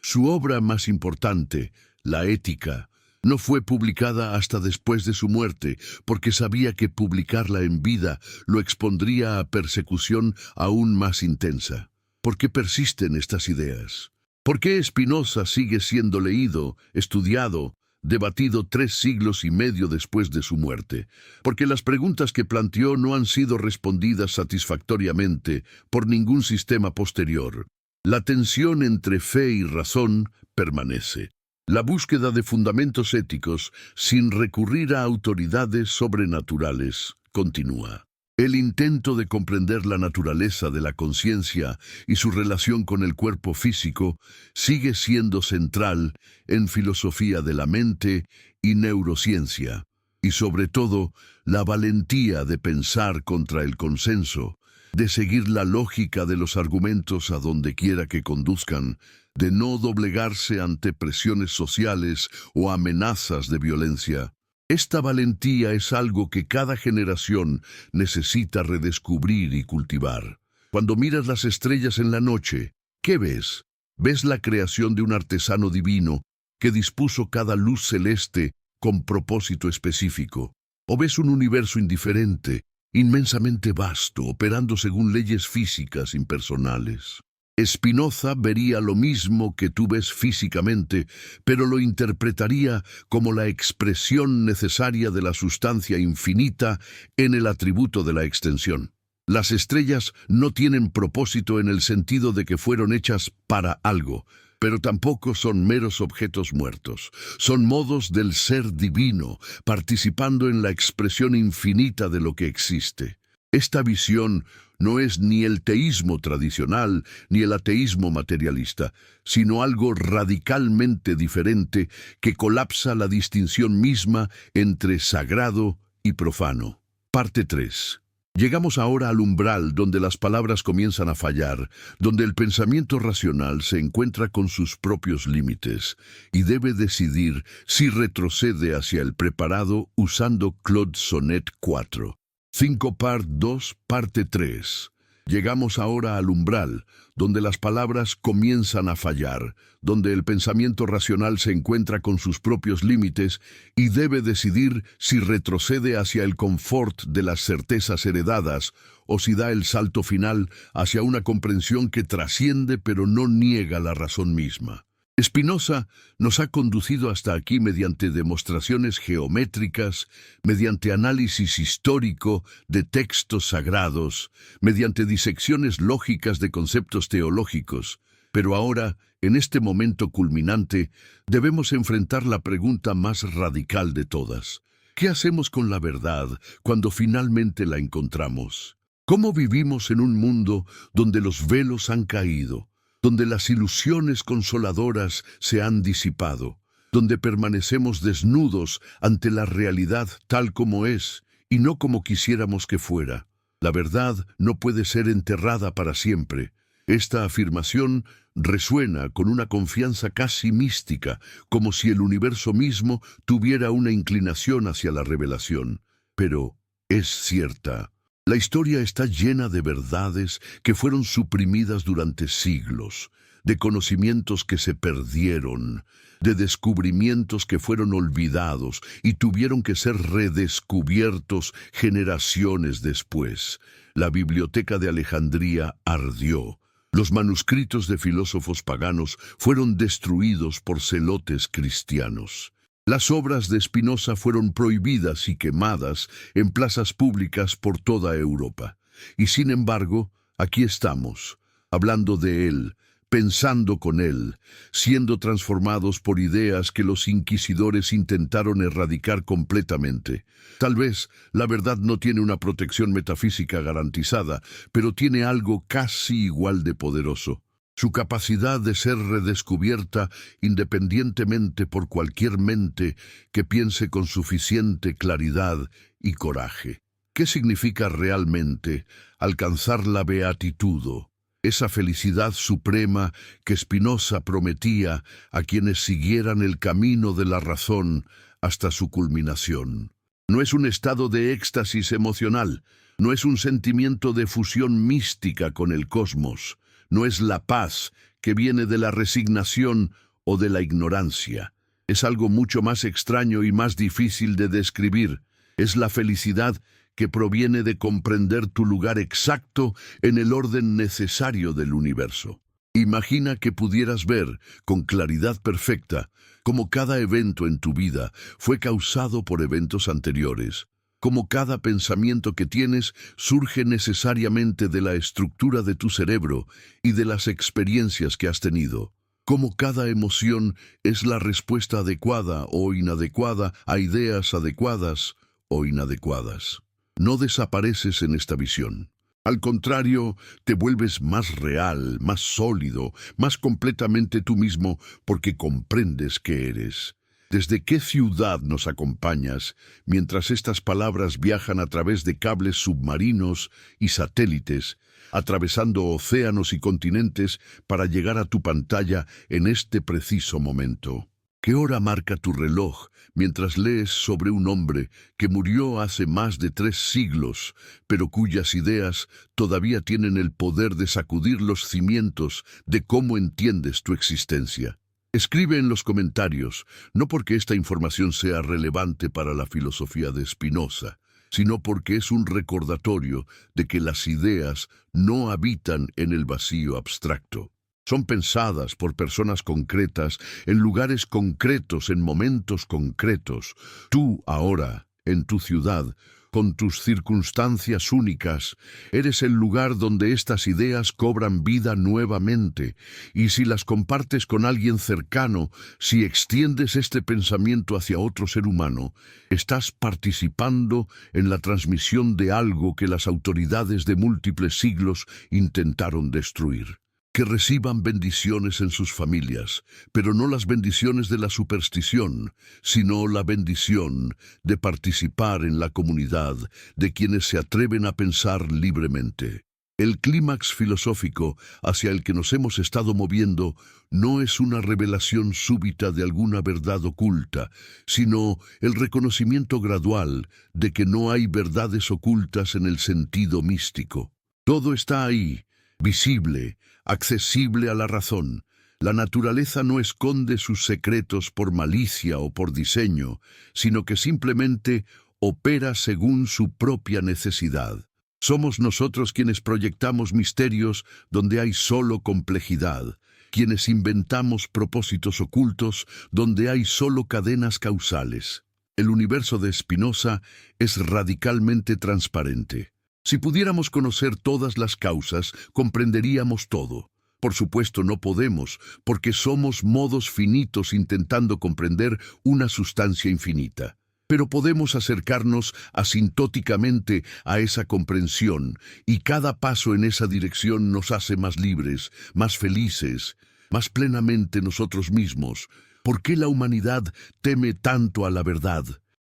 Su obra más importante, La Ética, no fue publicada hasta después de su muerte, porque sabía que publicarla en vida lo expondría a persecución aún más intensa. ¿Por qué persisten estas ideas? ¿Por qué Spinoza sigue siendo leído, estudiado, debatido 3 siglos y medio después de su muerte? Porque las preguntas que planteó no han sido respondidas satisfactoriamente por ningún sistema posterior. La tensión entre fe y razón permanece. La búsqueda de fundamentos éticos, sin recurrir a autoridades sobrenaturales, continúa. El intento de comprender la naturaleza de la conciencia y su relación con el cuerpo físico sigue siendo central en filosofía de la mente y neurociencia, y sobre todo la valentía de pensar contra el consenso, de seguir la lógica de los argumentos a donde quiera que conduzcan, de no doblegarse ante presiones sociales o amenazas de violencia. Esta valentía es algo que cada generación necesita redescubrir y cultivar. Cuando miras las estrellas en la noche, ¿qué ves? ¿Ves la creación de un artesano divino que dispuso cada luz celeste con propósito específico? ¿O ves un universo indiferente, inmensamente vasto, operando según leyes físicas impersonales? Spinoza vería lo mismo que tú ves físicamente, pero lo interpretaría como la expresión necesaria de la sustancia infinita en el atributo de la extensión. Las estrellas no tienen propósito en el sentido de que fueron hechas para algo, pero tampoco son meros objetos muertos. Son modos del ser divino, participando en la expresión infinita de lo que existe. Esta visión no es ni el teísmo tradicional ni el ateísmo materialista, sino algo radicalmente diferente que colapsa la distinción misma entre sagrado y profano. Parte 3. Llegamos ahora al umbral donde las palabras comienzan a fallar, donde el pensamiento racional se encuentra con sus propios límites y debe decidir si retrocede hacia el preparado usando Claude Sonnet 4. 5 Part 2, Parte 3. Llegamos ahora al umbral, donde las palabras comienzan a fallar, donde el pensamiento racional se encuentra con sus propios límites y debe decidir si retrocede hacia el confort de las certezas heredadas o si da el salto final hacia una comprensión que trasciende pero no niega la razón misma. Spinoza nos ha conducido hasta aquí mediante demostraciones geométricas, mediante análisis histórico de textos sagrados, mediante disecciones lógicas de conceptos teológicos. Pero ahora, en este momento culminante, debemos enfrentar la pregunta más radical de todas. ¿Qué hacemos con la verdad cuando finalmente la encontramos? ¿Cómo vivimos en un mundo donde los velos han caído, donde las ilusiones consoladoras se han disipado, donde permanecemos desnudos ante la realidad tal como es y no como quisiéramos que fuera? La verdad no puede ser enterrada para siempre. Esta afirmación resuena con una confianza casi mística, como si el universo mismo tuviera una inclinación hacia la revelación. Pero es cierta. La historia está llena de verdades que fueron suprimidas durante siglos, de conocimientos que se perdieron, de descubrimientos que fueron olvidados y tuvieron que ser redescubiertos generaciones después. La biblioteca de Alejandría ardió. Los manuscritos de filósofos paganos fueron destruidos por celotes cristianos. Las obras de Spinoza fueron prohibidas y quemadas en plazas públicas por toda Europa. Y sin embargo, aquí estamos, hablando de él, pensando con él, siendo transformados por ideas que los inquisidores intentaron erradicar completamente. Tal vez la verdad no tiene una protección metafísica garantizada, pero tiene algo casi igual de poderoso. Su capacidad de ser redescubierta independientemente por cualquier mente que piense con suficiente claridad y coraje. ¿Qué significa realmente alcanzar la beatitudo? Esa felicidad suprema que Spinoza prometía a quienes siguieran el camino de la razón hasta su culminación. No es un estado de éxtasis emocional, no es un sentimiento de fusión mística con el cosmos. No es la paz que viene de la resignación o de la ignorancia. Es algo mucho más extraño y más difícil de describir. Es la felicidad que proviene de comprender tu lugar exacto en el orden necesario del universo. Imagina que pudieras ver, con claridad perfecta, cómo cada evento en tu vida fue causado por eventos anteriores. Como cada pensamiento que tienes surge necesariamente de la estructura de tu cerebro y de las experiencias que has tenido. Como cada emoción es la respuesta adecuada o inadecuada a ideas adecuadas o inadecuadas. No desapareces en esta visión. Al contrario, te vuelves más real, más sólido, más completamente tú mismo porque comprendes que eres. ¿Desde qué ciudad nos acompañas mientras estas palabras viajan a través de cables submarinos y satélites, atravesando océanos y continentes para llegar a tu pantalla en este preciso momento? ¿Qué hora marca tu reloj mientras lees sobre un hombre que murió hace más de 3 siglos, pero cuyas ideas todavía tienen el poder de sacudir los cimientos de cómo entiendes tu existencia? Escribe en los comentarios, no porque esta información sea relevante para la filosofía de Spinoza, sino porque es un recordatorio de que las ideas no habitan en el vacío abstracto. Son pensadas por personas concretas, en lugares concretos, en momentos concretos. Tú ahora, en tu ciudad, con tus circunstancias únicas, eres el lugar donde estas ideas cobran vida nuevamente. Y si las compartes con alguien cercano, si extiendes este pensamiento hacia otro ser humano, estás participando en la transmisión de algo que las autoridades de múltiples siglos intentaron destruir. Que reciban bendiciones en sus familias, pero no las bendiciones de la superstición, sino la bendición de participar en la comunidad de quienes se atreven a pensar libremente. El clímax filosófico hacia el que nos hemos estado moviendo no es una revelación súbita de alguna verdad oculta, sino el reconocimiento gradual de que no hay verdades ocultas en el sentido místico. Todo está ahí, visible, accesible a la razón. La naturaleza no esconde sus secretos por malicia o por diseño, sino que simplemente opera según su propia necesidad. Somos nosotros quienes proyectamos misterios donde hay solo complejidad, quienes inventamos propósitos ocultos donde hay solo cadenas causales. El universo de Spinoza es radicalmente transparente. Si pudiéramos conocer todas las causas, comprenderíamos todo. Por supuesto no podemos, porque somos modos finitos intentando comprender una sustancia infinita. Pero podemos acercarnos asintóticamente a esa comprensión, y cada paso en esa dirección nos hace más libres, más felices, más plenamente nosotros mismos. ¿Por qué la humanidad teme tanto a la verdad?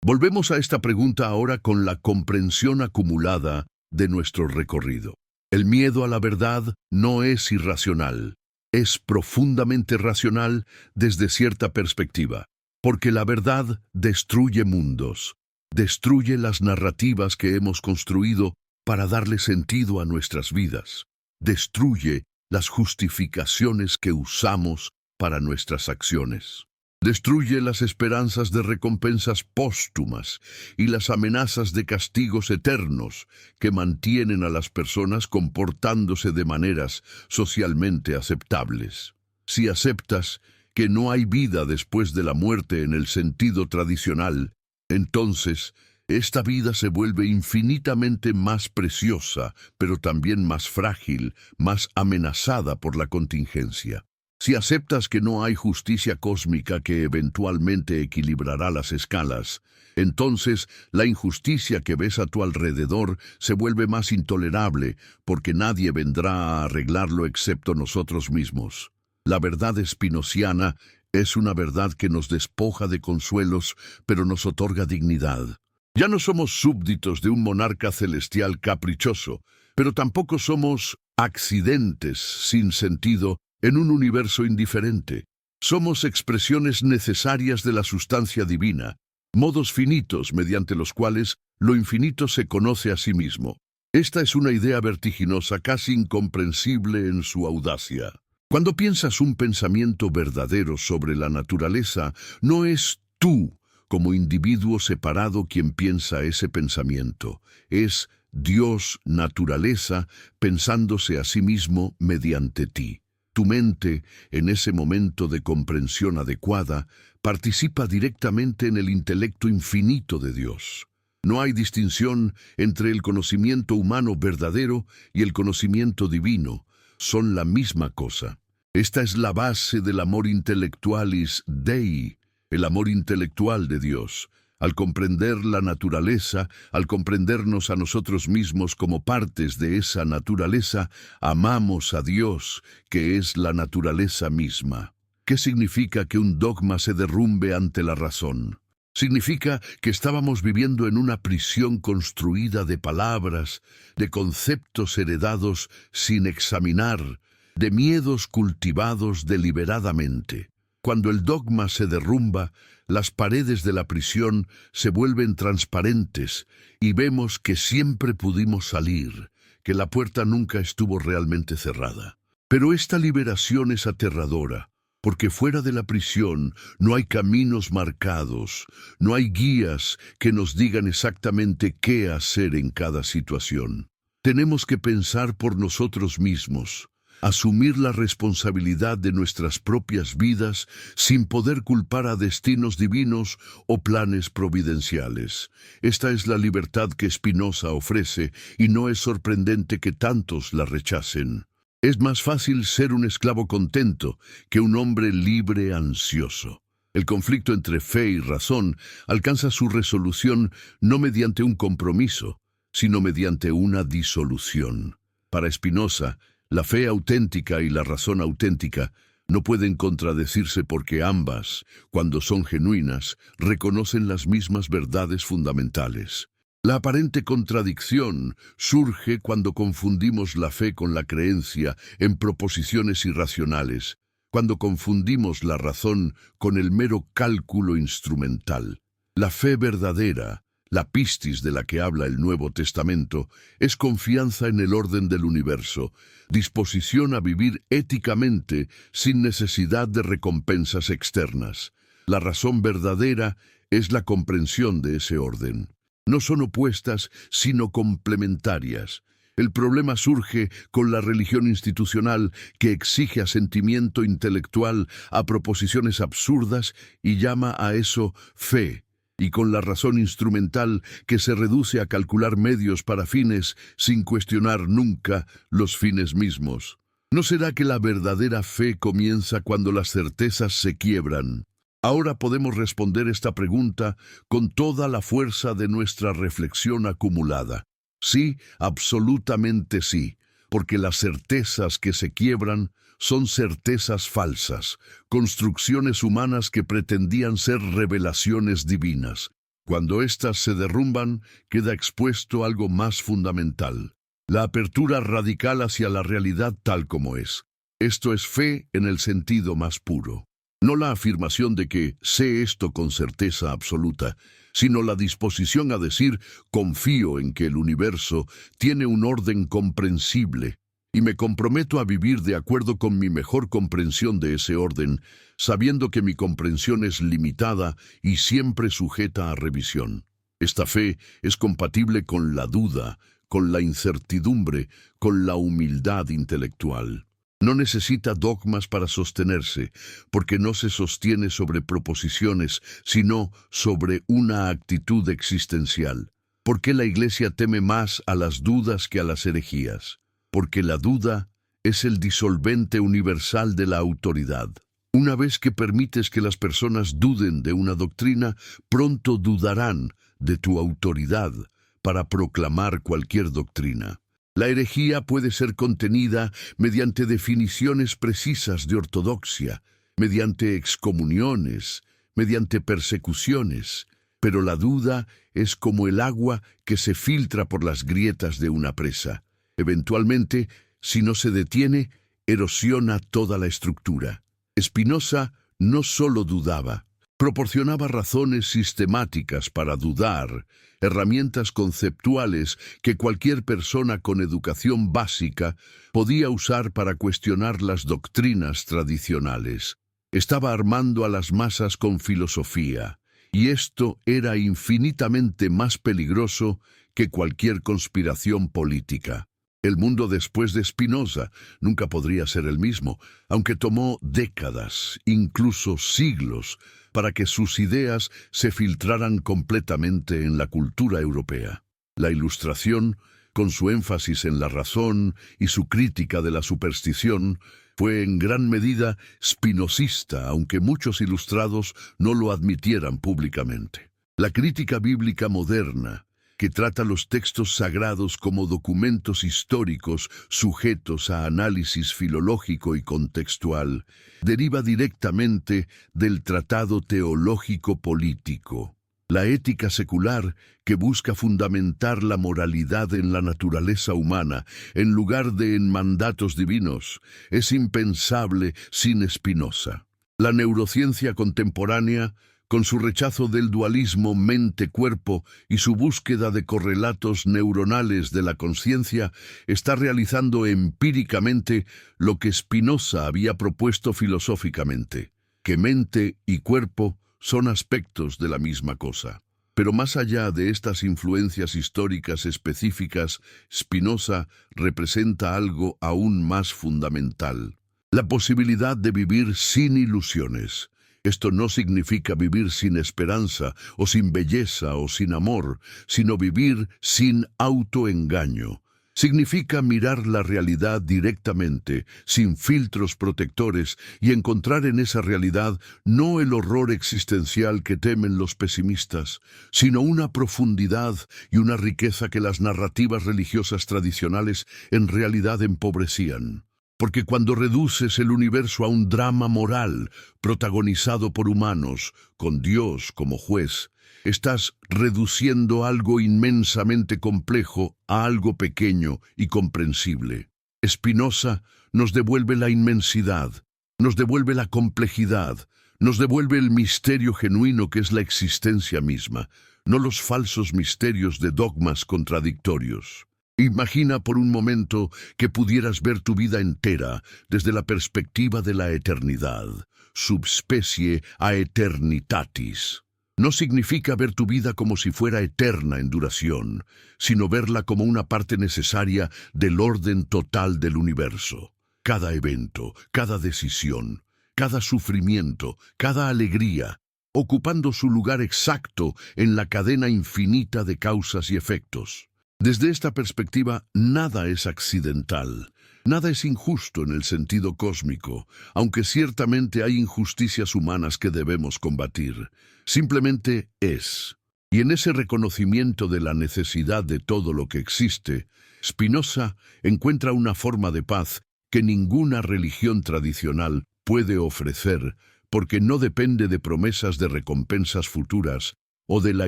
Volvemos a esta pregunta ahora con la comprensión acumulada de nuestro recorrido. El miedo a la verdad no es irracional, es profundamente racional desde cierta perspectiva, porque la verdad destruye mundos, destruye las narrativas que hemos construido para darle sentido a nuestras vidas, destruye las justificaciones que usamos para nuestras acciones. Destruye las esperanzas de recompensas póstumas y las amenazas de castigos eternos que mantienen a las personas comportándose de maneras socialmente aceptables. Si aceptas que no hay vida después de la muerte en el sentido tradicional, entonces esta vida se vuelve infinitamente más preciosa, pero también más frágil, más amenazada por la contingencia. Si aceptas que no hay justicia cósmica que eventualmente equilibrará las escalas, entonces la injusticia que ves a tu alrededor se vuelve más intolerable porque nadie vendrá a arreglarlo excepto nosotros mismos. La verdad spinoziana es una verdad que nos despoja de consuelos, pero nos otorga dignidad. Ya no somos súbditos de un monarca celestial caprichoso, pero tampoco somos accidentes sin sentido en un universo indiferente. Somos expresiones necesarias de la sustancia divina, modos finitos mediante los cuales lo infinito se conoce a sí mismo. Esta es una idea vertiginosa, casi incomprensible en su audacia. Cuando piensas un pensamiento verdadero sobre la naturaleza, no es tú, como individuo separado, quien piensa ese pensamiento. Es Dios, naturaleza, pensándose a sí mismo mediante ti. Tu mente, en ese momento de comprensión adecuada, participa directamente en el intelecto infinito de Dios. No hay distinción entre el conocimiento humano verdadero y el conocimiento divino. Son la misma cosa. Esta es la base del amor intellectualis Dei, el amor intelectual de Dios. Al comprender la naturaleza, al comprendernos a nosotros mismos como partes de esa naturaleza, amamos a Dios, que es la naturaleza misma. ¿Qué significa que un dogma se derrumbe ante la razón? Significa que estábamos viviendo en una prisión construida de palabras, de conceptos heredados sin examinar, de miedos cultivados deliberadamente. Cuando el dogma se derrumba, las paredes de la prisión se vuelven transparentes y vemos que siempre pudimos salir, que la puerta nunca estuvo realmente cerrada. Pero esta liberación es aterradora, porque fuera de la prisión no hay caminos marcados, no hay guías que nos digan exactamente qué hacer en cada situación. Tenemos que pensar por nosotros mismos, asumir la responsabilidad de nuestras propias vidas sin poder culpar a destinos divinos o planes providenciales. Esta es la libertad que Spinoza ofrece y no es sorprendente que tantos la rechacen. Es más fácil ser un esclavo contento que un hombre libre ansioso. El conflicto entre fe y razón alcanza su resolución no mediante un compromiso, sino mediante una disolución. Para Spinoza, la fe auténtica y la razón auténtica no pueden contradecirse porque ambas, cuando son genuinas, reconocen las mismas verdades fundamentales. La aparente contradicción surge cuando confundimos la fe con la creencia en proposiciones irracionales, cuando confundimos la razón con el mero cálculo instrumental. La fe verdadera, La pistis de la que habla el Nuevo Testamento es confianza en el orden del universo, disposición a vivir éticamente sin necesidad de recompensas externas. La razón verdadera es la comprensión de ese orden. No son opuestas, sino complementarias. El problema surge con la religión institucional que exige asentimiento intelectual a proposiciones absurdas y llama a eso fe, y con la razón instrumental que se reduce a calcular medios para fines sin cuestionar nunca los fines mismos. ¿No será que la verdadera fe comienza cuando las certezas se quiebran? Ahora podemos responder esta pregunta con toda la fuerza de nuestra reflexión acumulada. Sí, absolutamente sí, porque las certezas que se quiebran son certezas falsas, construcciones humanas que pretendían ser revelaciones divinas. Cuando éstas se derrumban, queda expuesto algo más fundamental: la apertura radical hacia la realidad tal como es. Esto es fe en el sentido más puro. No la afirmación de que sé esto con certeza absoluta, sino la disposición a decir confío en que el universo tiene un orden comprensible y me comprometo a vivir de acuerdo con mi mejor comprensión de ese orden, sabiendo que mi comprensión es limitada y siempre sujeta a revisión. Esta fe es compatible con la duda, con la incertidumbre, con la humildad intelectual. No necesita dogmas para sostenerse, porque no se sostiene sobre proposiciones, sino sobre una actitud existencial. ¿Por qué la Iglesia teme más a las dudas que a las herejías? Porque la duda es el disolvente universal de la autoridad. Una vez que permites que las personas duden de una doctrina, pronto dudarán de tu autoridad para proclamar cualquier doctrina. La herejía puede ser contenida mediante definiciones precisas de ortodoxia, mediante excomuniones, mediante persecuciones, pero la duda es como el agua que se filtra por las grietas de una presa. Eventualmente, si no se detiene, erosiona toda la estructura. Spinoza no solo dudaba, proporcionaba razones sistemáticas para dudar, herramientas conceptuales que cualquier persona con educación básica podía usar para cuestionar las doctrinas tradicionales. Estaba armando a las masas con filosofía, y esto era infinitamente más peligroso que cualquier conspiración política. El mundo después de Spinoza nunca podría ser el mismo, aunque tomó décadas, incluso siglos, para que sus ideas se filtraran completamente en la cultura europea. La Ilustración, con su énfasis en la razón y su crítica de la superstición, fue en gran medida spinozista, aunque muchos ilustrados no lo admitieran públicamente. La crítica bíblica moderna, que trata los textos sagrados como documentos históricos sujetos a análisis filológico y contextual, deriva directamente del tratado teológico-político. La ética secular, que busca fundamentar la moralidad en la naturaleza humana en lugar de en mandatos divinos, es impensable sin Spinoza. La neurociencia contemporánea, con su rechazo del dualismo mente-cuerpo y su búsqueda de correlatos neuronales de la conciencia, está realizando empíricamente lo que Spinoza había propuesto filosóficamente, que mente y cuerpo son aspectos de la misma cosa. Pero más allá de estas influencias históricas específicas, Spinoza representa algo aún más fundamental: la posibilidad de vivir sin ilusiones. Esto no significa vivir sin esperanza, o sin belleza, o sin amor, sino vivir sin autoengaño. Significa mirar la realidad directamente, sin filtros protectores, y encontrar en esa realidad no el horror existencial que temen los pesimistas, sino una profundidad y una riqueza que las narrativas religiosas tradicionales en realidad empobrecían. Porque cuando reduces el universo a un drama moral protagonizado por humanos, con Dios como juez, estás reduciendo algo inmensamente complejo a algo pequeño y comprensible. Spinoza nos devuelve la inmensidad, nos devuelve la complejidad, nos devuelve el misterio genuino que es la existencia misma. no los falsos misterios de dogmas contradictorios. Imagina por un momento que pudieras ver tu vida entera desde la perspectiva de la eternidad, subspecie a eternitatis. No significa ver tu vida como si fuera eterna en duración, sino verla como una parte necesaria del orden total del universo. Cada evento, cada decisión, cada sufrimiento, cada alegría, ocupando su lugar exacto en la cadena infinita de causas y efectos. Desde esta perspectiva, nada es accidental, nada es injusto en el sentido cósmico, aunque ciertamente hay injusticias humanas que debemos combatir. Simplemente es. Y en ese reconocimiento de la necesidad de todo lo que existe, Spinoza encuentra una forma de paz que ninguna religión tradicional puede ofrecer, porque no depende de promesas de recompensas futuras o de la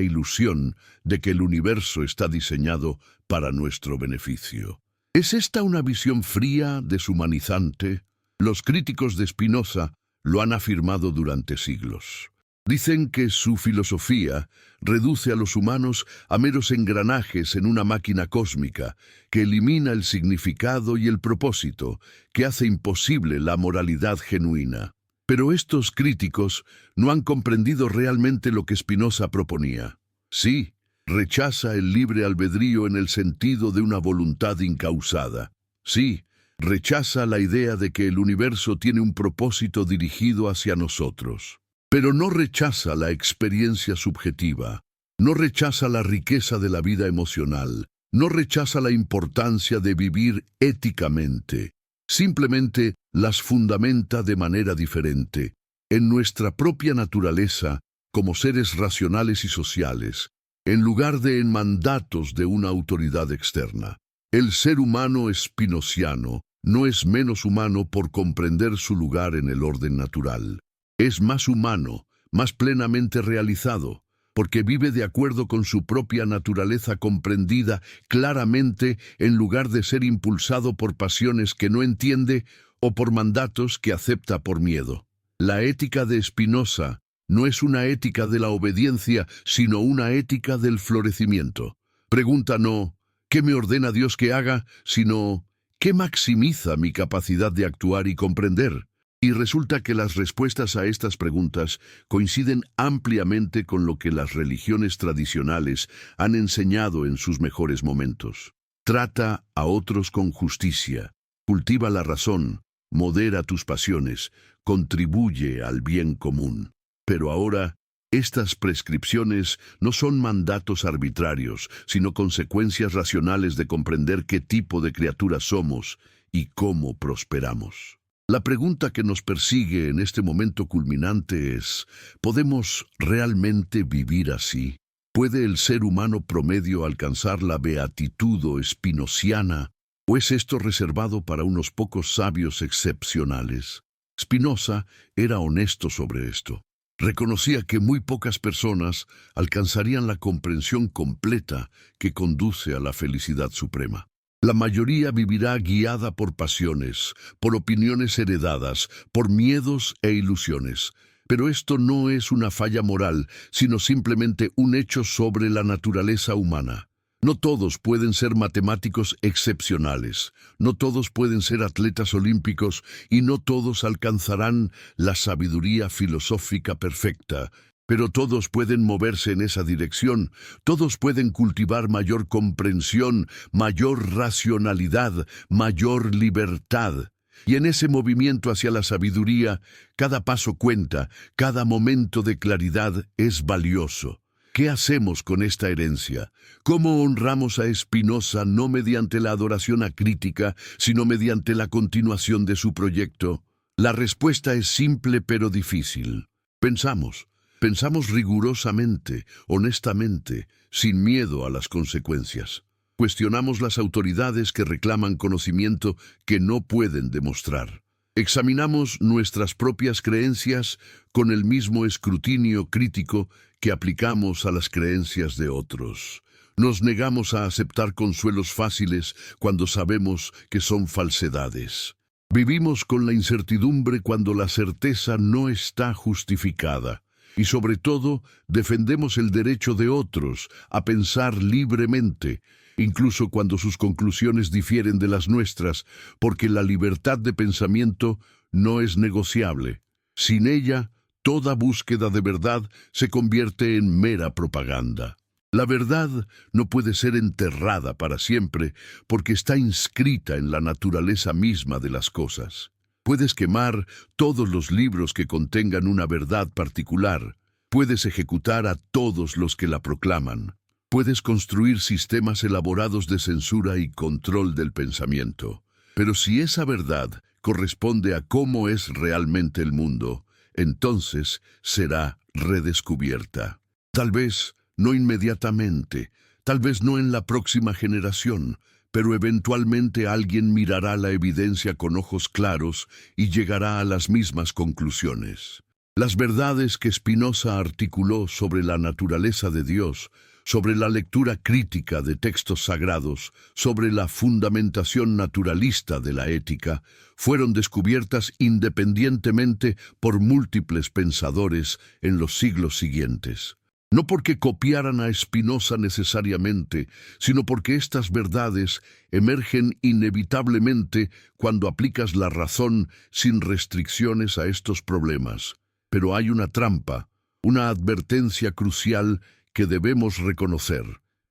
ilusión de que el universo está diseñado para nuestro beneficio. ¿Es esta una visión fría, deshumanizante? Los críticos de Spinoza lo han afirmado durante siglos. Dicen que su filosofía reduce a los humanos a meros engranajes en una máquina cósmica que elimina el significado y el propósito, que hace imposible la moralidad genuina. Pero estos críticos no han comprendido realmente lo que Spinoza proponía. Sí, rechaza el libre albedrío en el sentido de una voluntad incausada. Sí, rechaza la idea de que el universo tiene un propósito dirigido hacia nosotros. Pero no rechaza la experiencia subjetiva, no rechaza la riqueza de la vida emocional, no rechaza la importancia de vivir éticamente. Simplemente las fundamenta de manera diferente, en nuestra propia naturaleza, como seres racionales y sociales, en lugar de en mandatos de una autoridad externa. El ser humano spinociano no es menos humano por comprender su lugar en el orden natural. Es más humano, más plenamente realizado, porque vive de acuerdo con su propia naturaleza comprendida claramente en lugar de ser impulsado por pasiones que no entiende o por mandatos que acepta por miedo. La ética de Spinoza no es una ética de la obediencia, sino una ética del florecimiento. Pregunta no, ¿qué me ordena Dios que haga?, sino, ¿qué maximiza mi capacidad de actuar y comprender? Y resulta que las respuestas a estas preguntas coinciden ampliamente con lo que las religiones tradicionales han enseñado en sus mejores momentos. Trata a otros con justicia, cultiva la razón, modera tus pasiones, contribuye al bien común. Pero ahora, estas prescripciones no son mandatos arbitrarios, sino consecuencias racionales de comprender qué tipo de criaturas somos y cómo prosperamos. La pregunta que nos persigue en este momento culminante es, ¿podemos realmente vivir así? ¿Puede el ser humano promedio alcanzar la beatitud spinociana? ¿O es esto reservado para unos pocos sabios excepcionales? Spinoza era honesto sobre esto. Reconocía que muy pocas personas alcanzarían la comprensión completa que conduce a la felicidad suprema. La mayoría vivirá guiada por pasiones, por opiniones heredadas, por miedos e ilusiones. Pero esto no es una falla moral, sino simplemente un hecho sobre la naturaleza humana. No todos pueden ser matemáticos excepcionales, no todos pueden ser atletas olímpicos y no todos alcanzarán la sabiduría filosófica perfecta. Pero todos pueden moverse en esa dirección, todos pueden cultivar mayor comprensión, mayor racionalidad, mayor libertad. Y en ese movimiento hacia la sabiduría, cada paso cuenta, cada momento de claridad es valioso. ¿Qué hacemos con esta herencia? ¿Cómo honramos a Spinoza no mediante la adoración acrítica, sino mediante la continuación de su proyecto? La respuesta es simple pero difícil. Pensamos rigurosamente, honestamente, sin miedo a las consecuencias. Cuestionamos las autoridades que reclaman conocimiento que no pueden demostrar. Examinamos nuestras propias creencias con el mismo escrutinio crítico que aplicamos a las creencias de otros. Nos negamos a aceptar consuelos fáciles cuando sabemos que son falsedades. Vivimos con la incertidumbre cuando la certeza no está justificada. Y sobre todo, defendemos el derecho de otros a pensar libremente, incluso cuando sus conclusiones difieren de las nuestras, porque la libertad de pensamiento no es negociable. Sin ella, toda búsqueda de verdad se convierte en mera propaganda. La verdad no puede ser enterrada para siempre porque está inscrita en la naturaleza misma de las cosas. Puedes quemar todos los libros que contengan una verdad particular. Puedes ejecutar a todos los que la proclaman. Puedes construir sistemas elaborados de censura y control del pensamiento. Pero si esa verdad corresponde a cómo es realmente el mundo, entonces será redescubierta. Tal vez no inmediatamente, tal vez no en la próxima generación, pero eventualmente alguien mirará la evidencia con ojos claros y llegará a las mismas conclusiones. Las verdades que Spinoza articuló sobre la naturaleza de Dios, sobre la lectura crítica de textos sagrados, sobre la fundamentación naturalista de la ética, fueron descubiertas independientemente por múltiples pensadores en los siglos siguientes. No porque copiaran a Spinoza necesariamente, sino porque estas verdades emergen inevitablemente cuando aplicas la razón sin restricciones a estos problemas. Pero hay una trampa, una advertencia crucial que debemos reconocer.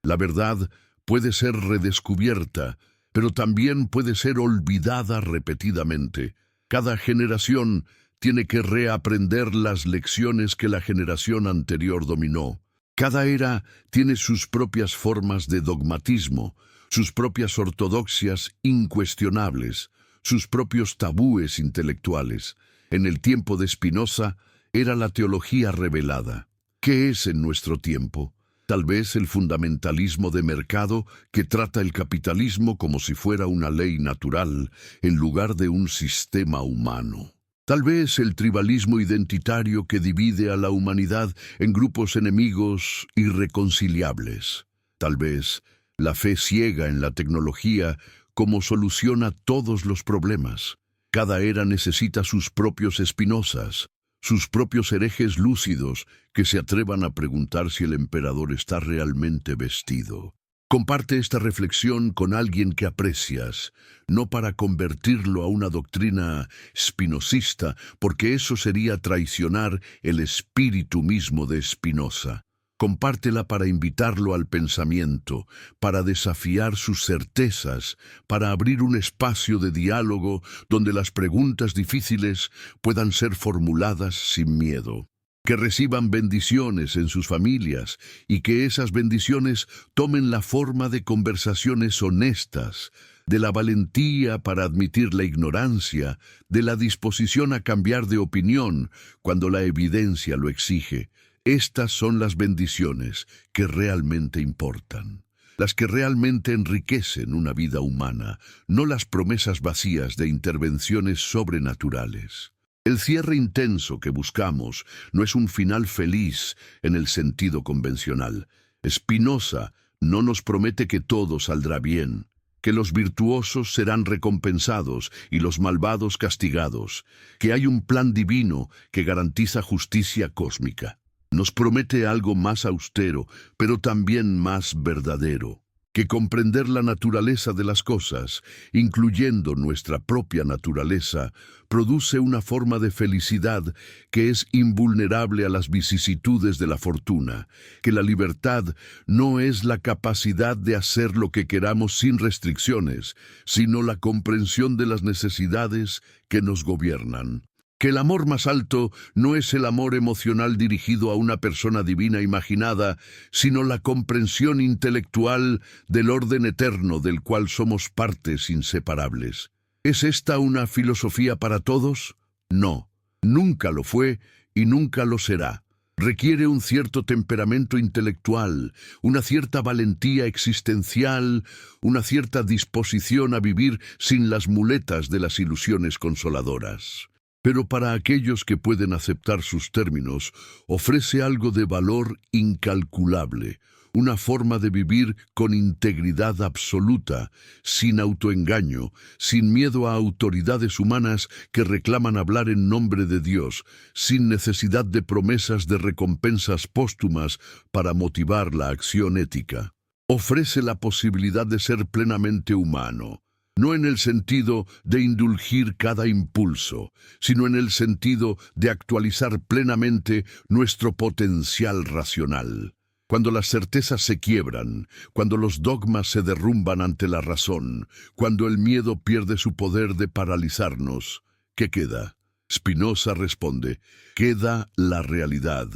La verdad puede ser redescubierta, pero también puede ser olvidada repetidamente. Cada generación tiene que reaprender las lecciones que la generación anterior dominó. Cada era tiene sus propias formas de dogmatismo, sus propias ortodoxias incuestionables, sus propios tabúes intelectuales. En el tiempo de Spinoza era la teología revelada. ¿Qué es en nuestro tiempo? Tal vez el fundamentalismo de mercado que trata el capitalismo como si fuera una ley natural en lugar de un sistema humano. Tal vez el tribalismo identitario que divide a la humanidad en grupos enemigos irreconciliables. Tal vez la fe ciega en la tecnología como soluciona todos los problemas. Cada era necesita sus propios Spinozas, sus propios herejes lúcidos que se atrevan a preguntar si el emperador está realmente vestido. Comparte esta reflexión con alguien que aprecias, no para convertirlo a una doctrina spinozista, porque eso sería traicionar el espíritu mismo de Spinoza. Compártela para invitarlo al pensamiento, para desafiar sus certezas, para abrir un espacio de diálogo donde las preguntas difíciles puedan ser formuladas sin miedo. Que reciban bendiciones en sus familias y que esas bendiciones tomen la forma de conversaciones honestas, de la valentía para admitir la ignorancia, de la disposición a cambiar de opinión cuando la evidencia lo exige. Estas son las bendiciones que realmente importan, las que realmente enriquecen una vida humana, no las promesas vacías de intervenciones sobrenaturales. El cierre intenso que buscamos no es un final feliz en el sentido convencional. Spinoza no nos promete que todo saldrá bien, que los virtuosos serán recompensados y los malvados castigados, que hay un plan divino que garantiza justicia cósmica. Nos promete algo más austero, pero también más verdadero. Que comprender la naturaleza de las cosas, incluyendo nuestra propia naturaleza, produce una forma de felicidad que es invulnerable a las vicisitudes de la fortuna, que la libertad no es la capacidad de hacer lo que queramos sin restricciones, sino la comprensión de las necesidades que nos gobiernan. Que el amor más alto no es el amor emocional dirigido a una persona divina imaginada, sino la comprensión intelectual del orden eterno del cual somos partes inseparables. ¿Es esta una filosofía para todos? No, nunca lo fue y nunca lo será. Requiere un cierto temperamento intelectual, una cierta valentía existencial, una cierta disposición a vivir sin las muletas de las ilusiones consoladoras. Pero para aquellos que pueden aceptar sus términos, ofrece algo de valor incalculable, una forma de vivir con integridad absoluta, sin autoengaño, sin miedo a autoridades humanas que reclaman hablar en nombre de Dios, sin necesidad de promesas de recompensas póstumas para motivar la acción ética. Ofrece la posibilidad de ser plenamente humano, no en el sentido de indulgir cada impulso, sino en el sentido de actualizar plenamente nuestro potencial racional. Cuando las certezas se quiebran, cuando los dogmas se derrumban ante la razón, cuando el miedo pierde su poder de paralizarnos, ¿qué queda? Spinoza responde, queda la realidad,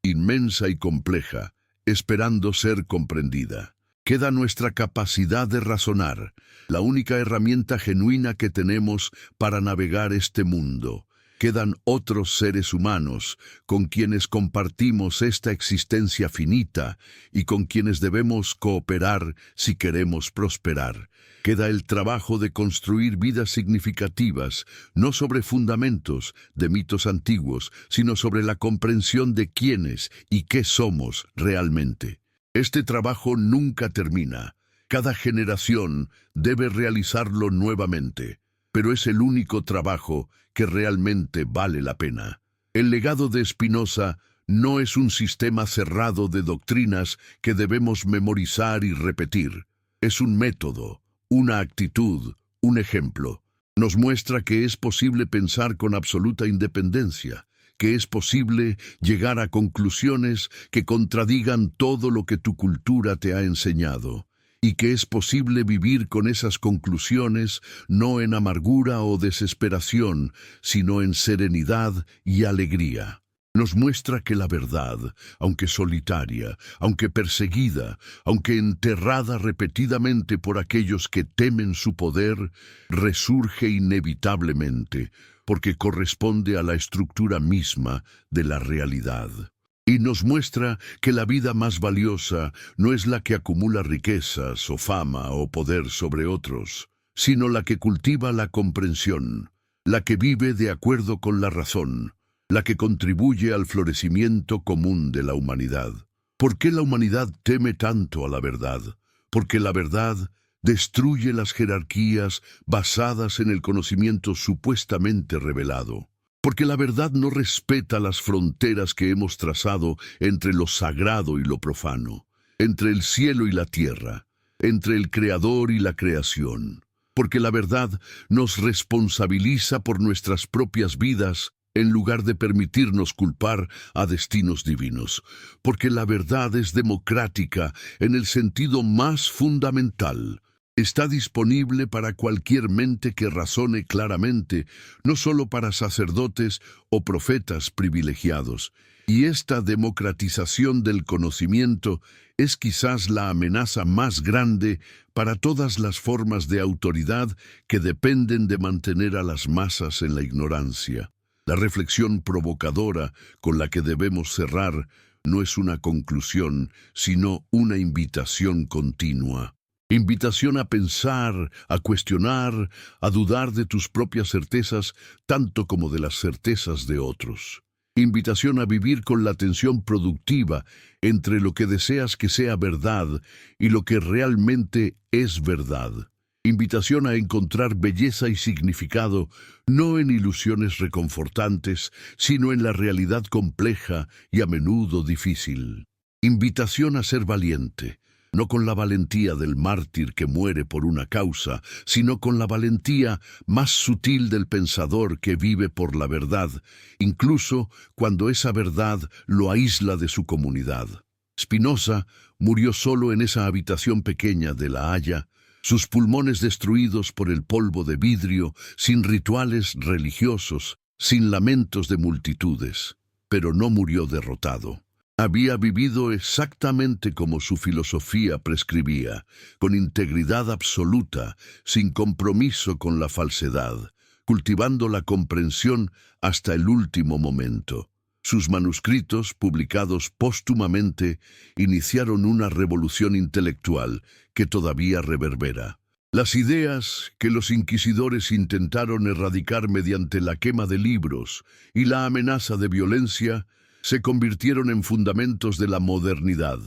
inmensa y compleja, esperando ser comprendida. Queda nuestra capacidad de razonar, la única herramienta genuina que tenemos para navegar este mundo. Quedan otros seres humanos con quienes compartimos esta existencia finita y con quienes debemos cooperar si queremos prosperar. Queda el trabajo de construir vidas significativas, no sobre fundamentos de mitos antiguos, sino sobre la comprensión de quiénes y qué somos realmente. Este trabajo nunca termina. Cada generación debe realizarlo nuevamente, pero es el único trabajo que realmente vale la pena. El legado de Spinoza no es un sistema cerrado de doctrinas que debemos memorizar y repetir. Es un método, una actitud, un ejemplo. Nos muestra que es posible pensar con absoluta independencia, que es posible llegar a conclusiones que contradigan todo lo que tu cultura te ha enseñado, y que es posible vivir con esas conclusiones no en amargura o desesperación, sino en serenidad y alegría. Nos muestra que la verdad, aunque solitaria, aunque perseguida, aunque enterrada repetidamente por aquellos que temen su poder, resurge inevitablemente, porque corresponde a la estructura misma de la realidad. Y nos muestra que la vida más valiosa no es la que acumula riquezas o fama o poder sobre otros, sino la que cultiva la comprensión, la que vive de acuerdo con la razón, la que contribuye al florecimiento común de la humanidad. ¿Por qué la humanidad teme tanto a la verdad? Porque la verdad destruye las jerarquías basadas en el conocimiento supuestamente revelado. Porque la verdad no respeta las fronteras que hemos trazado entre lo sagrado y lo profano, entre el cielo y la tierra, entre el creador y la creación. Porque la verdad nos responsabiliza por nuestras propias vidas en lugar de permitirnos culpar a destinos divinos. Porque la verdad es democrática en el sentido más fundamental. Está disponible para cualquier mente que razone claramente, no solo para sacerdotes o profetas privilegiados. Y esta democratización del conocimiento es quizás la amenaza más grande para todas las formas de autoridad que dependen de mantener a las masas en la ignorancia. La reflexión provocadora con la que debemos cerrar no es una conclusión, sino una invitación continua. Invitación a pensar, a cuestionar, a dudar de tus propias certezas, tanto como de las certezas de otros. Invitación a vivir con la tensión productiva entre lo que deseas que sea verdad y lo que realmente es verdad. Invitación a encontrar belleza y significado no en ilusiones reconfortantes, sino en la realidad compleja y a menudo difícil. Invitación a ser valiente, no con la valentía del mártir que muere por una causa, sino con la valentía más sutil del pensador que vive por la verdad, incluso cuando esa verdad lo aísla de su comunidad. Spinoza murió solo en esa habitación pequeña de La Haya, sus pulmones destruidos por el polvo de vidrio, sin rituales religiosos, sin lamentos de multitudes, pero no murió derrotado. Había vivido exactamente como su filosofía prescribía, con integridad absoluta, sin compromiso con la falsedad, cultivando la comprensión hasta el último momento. Sus manuscritos, publicados póstumamente, iniciaron una revolución intelectual que todavía reverbera. Las ideas que los inquisidores intentaron erradicar mediante la quema de libros y la amenaza de violencia se convirtieron en fundamentos de la modernidad.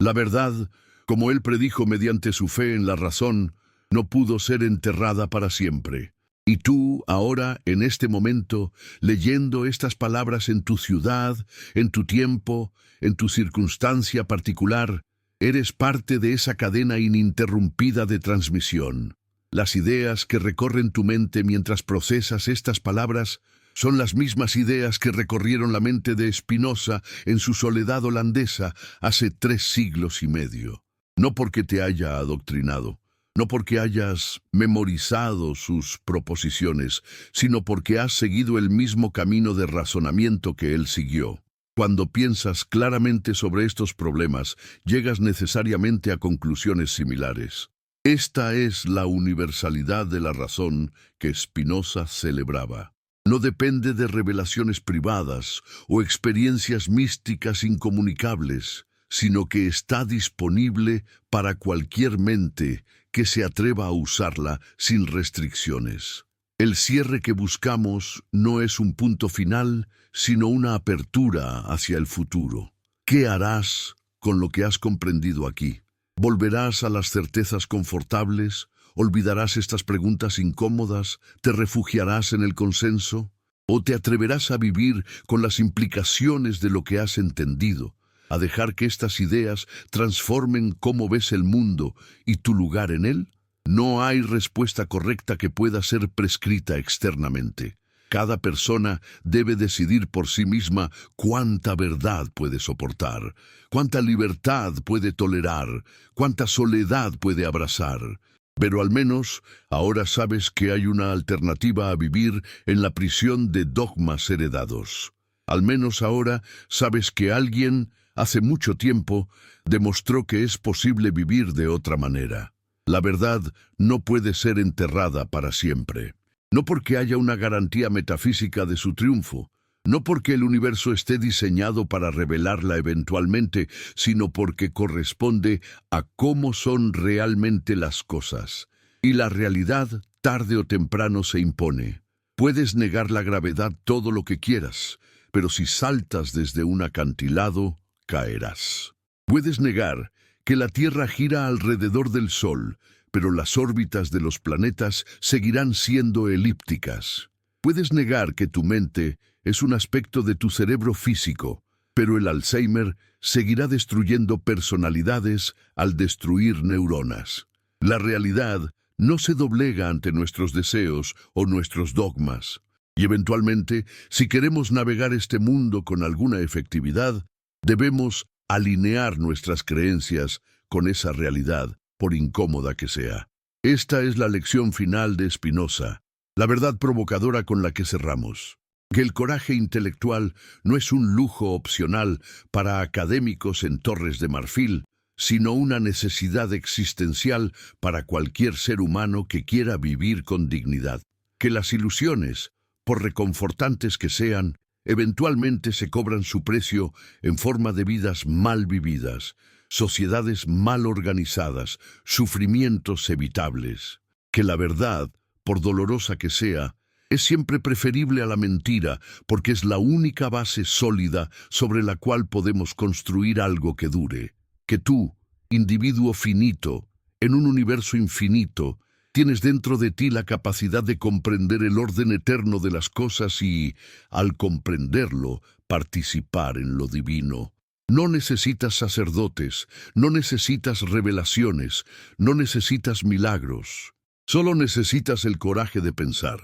La verdad, como él predijo mediante su fe en la razón, no pudo ser enterrada para siempre. Y tú, ahora, en este momento, leyendo estas palabras en tu ciudad, en tu tiempo, en tu circunstancia particular, eres parte de esa cadena ininterrumpida de transmisión. Las ideas que recorren tu mente mientras procesas estas palabras son las mismas ideas que recorrieron la mente de Spinoza en su soledad holandesa hace 3 siglos y medio. No porque te haya adoctrinado, no porque hayas memorizado sus proposiciones, sino porque has seguido el mismo camino de razonamiento que él siguió. Cuando piensas claramente sobre estos problemas, llegas necesariamente a conclusiones similares. Esta es la universalidad de la razón que Spinoza celebraba. No depende de revelaciones privadas o experiencias místicas incomunicables, sino que está disponible para cualquier mente que se atreva a usarla sin restricciones. El cierre que buscamos no es un punto final, sino una apertura hacia el futuro. ¿Qué harás con lo que has comprendido aquí? ¿Volverás a las certezas confortables? ¿Olvidarás estas preguntas incómodas? ¿Te refugiarás en el consenso? ¿O te atreverás a vivir con las implicaciones de lo que has entendido? ¿A dejar que estas ideas transformen cómo ves el mundo y tu lugar en él? No hay respuesta correcta que pueda ser prescrita externamente. Cada persona debe decidir por sí misma cuánta verdad puede soportar, cuánta libertad puede tolerar, cuánta soledad puede abrazar. Pero al menos ahora sabes que hay una alternativa a vivir en la prisión de dogmas heredados. Al menos ahora sabes que alguien, hace mucho tiempo, demostró que es posible vivir de otra manera. La verdad no puede ser enterrada para siempre. No porque haya una garantía metafísica de su triunfo, no porque el universo esté diseñado para revelarla eventualmente, sino porque corresponde a cómo son realmente las cosas. Y la realidad, tarde o temprano, se impone. Puedes negar la gravedad todo lo que quieras, pero si saltas desde un acantilado, caerás. Puedes negar que la Tierra gira alrededor del Sol, pero las órbitas de los planetas seguirán siendo elípticas. Puedes negar que tu mente es un aspecto de tu cerebro físico, pero el Alzheimer seguirá destruyendo personalidades al destruir neuronas. La realidad no se doblega ante nuestros deseos o nuestros dogmas. Y eventualmente, si queremos navegar este mundo con alguna efectividad, debemos alinear nuestras creencias con esa realidad, por incómoda que sea. Esta es la lección final de Spinoza, la verdad provocadora con la que cerramos. Que el coraje intelectual no es un lujo opcional para académicos en Torres de Marfil, sino una necesidad existencial para cualquier ser humano que quiera vivir con dignidad. Que las ilusiones, por reconfortantes que sean, eventualmente se cobran su precio en forma de vidas mal vividas, sociedades mal organizadas, sufrimientos evitables. Que la verdad, por dolorosa que sea, es siempre preferible a la mentira, porque es la única base sólida sobre la cual podemos construir algo que dure. Que tú, individuo finito, en un universo infinito, tienes dentro de ti la capacidad de comprender el orden eterno de las cosas y, al comprenderlo, participar en lo divino. No necesitas sacerdotes, no necesitas revelaciones, no necesitas milagros. Solo necesitas el coraje de pensar.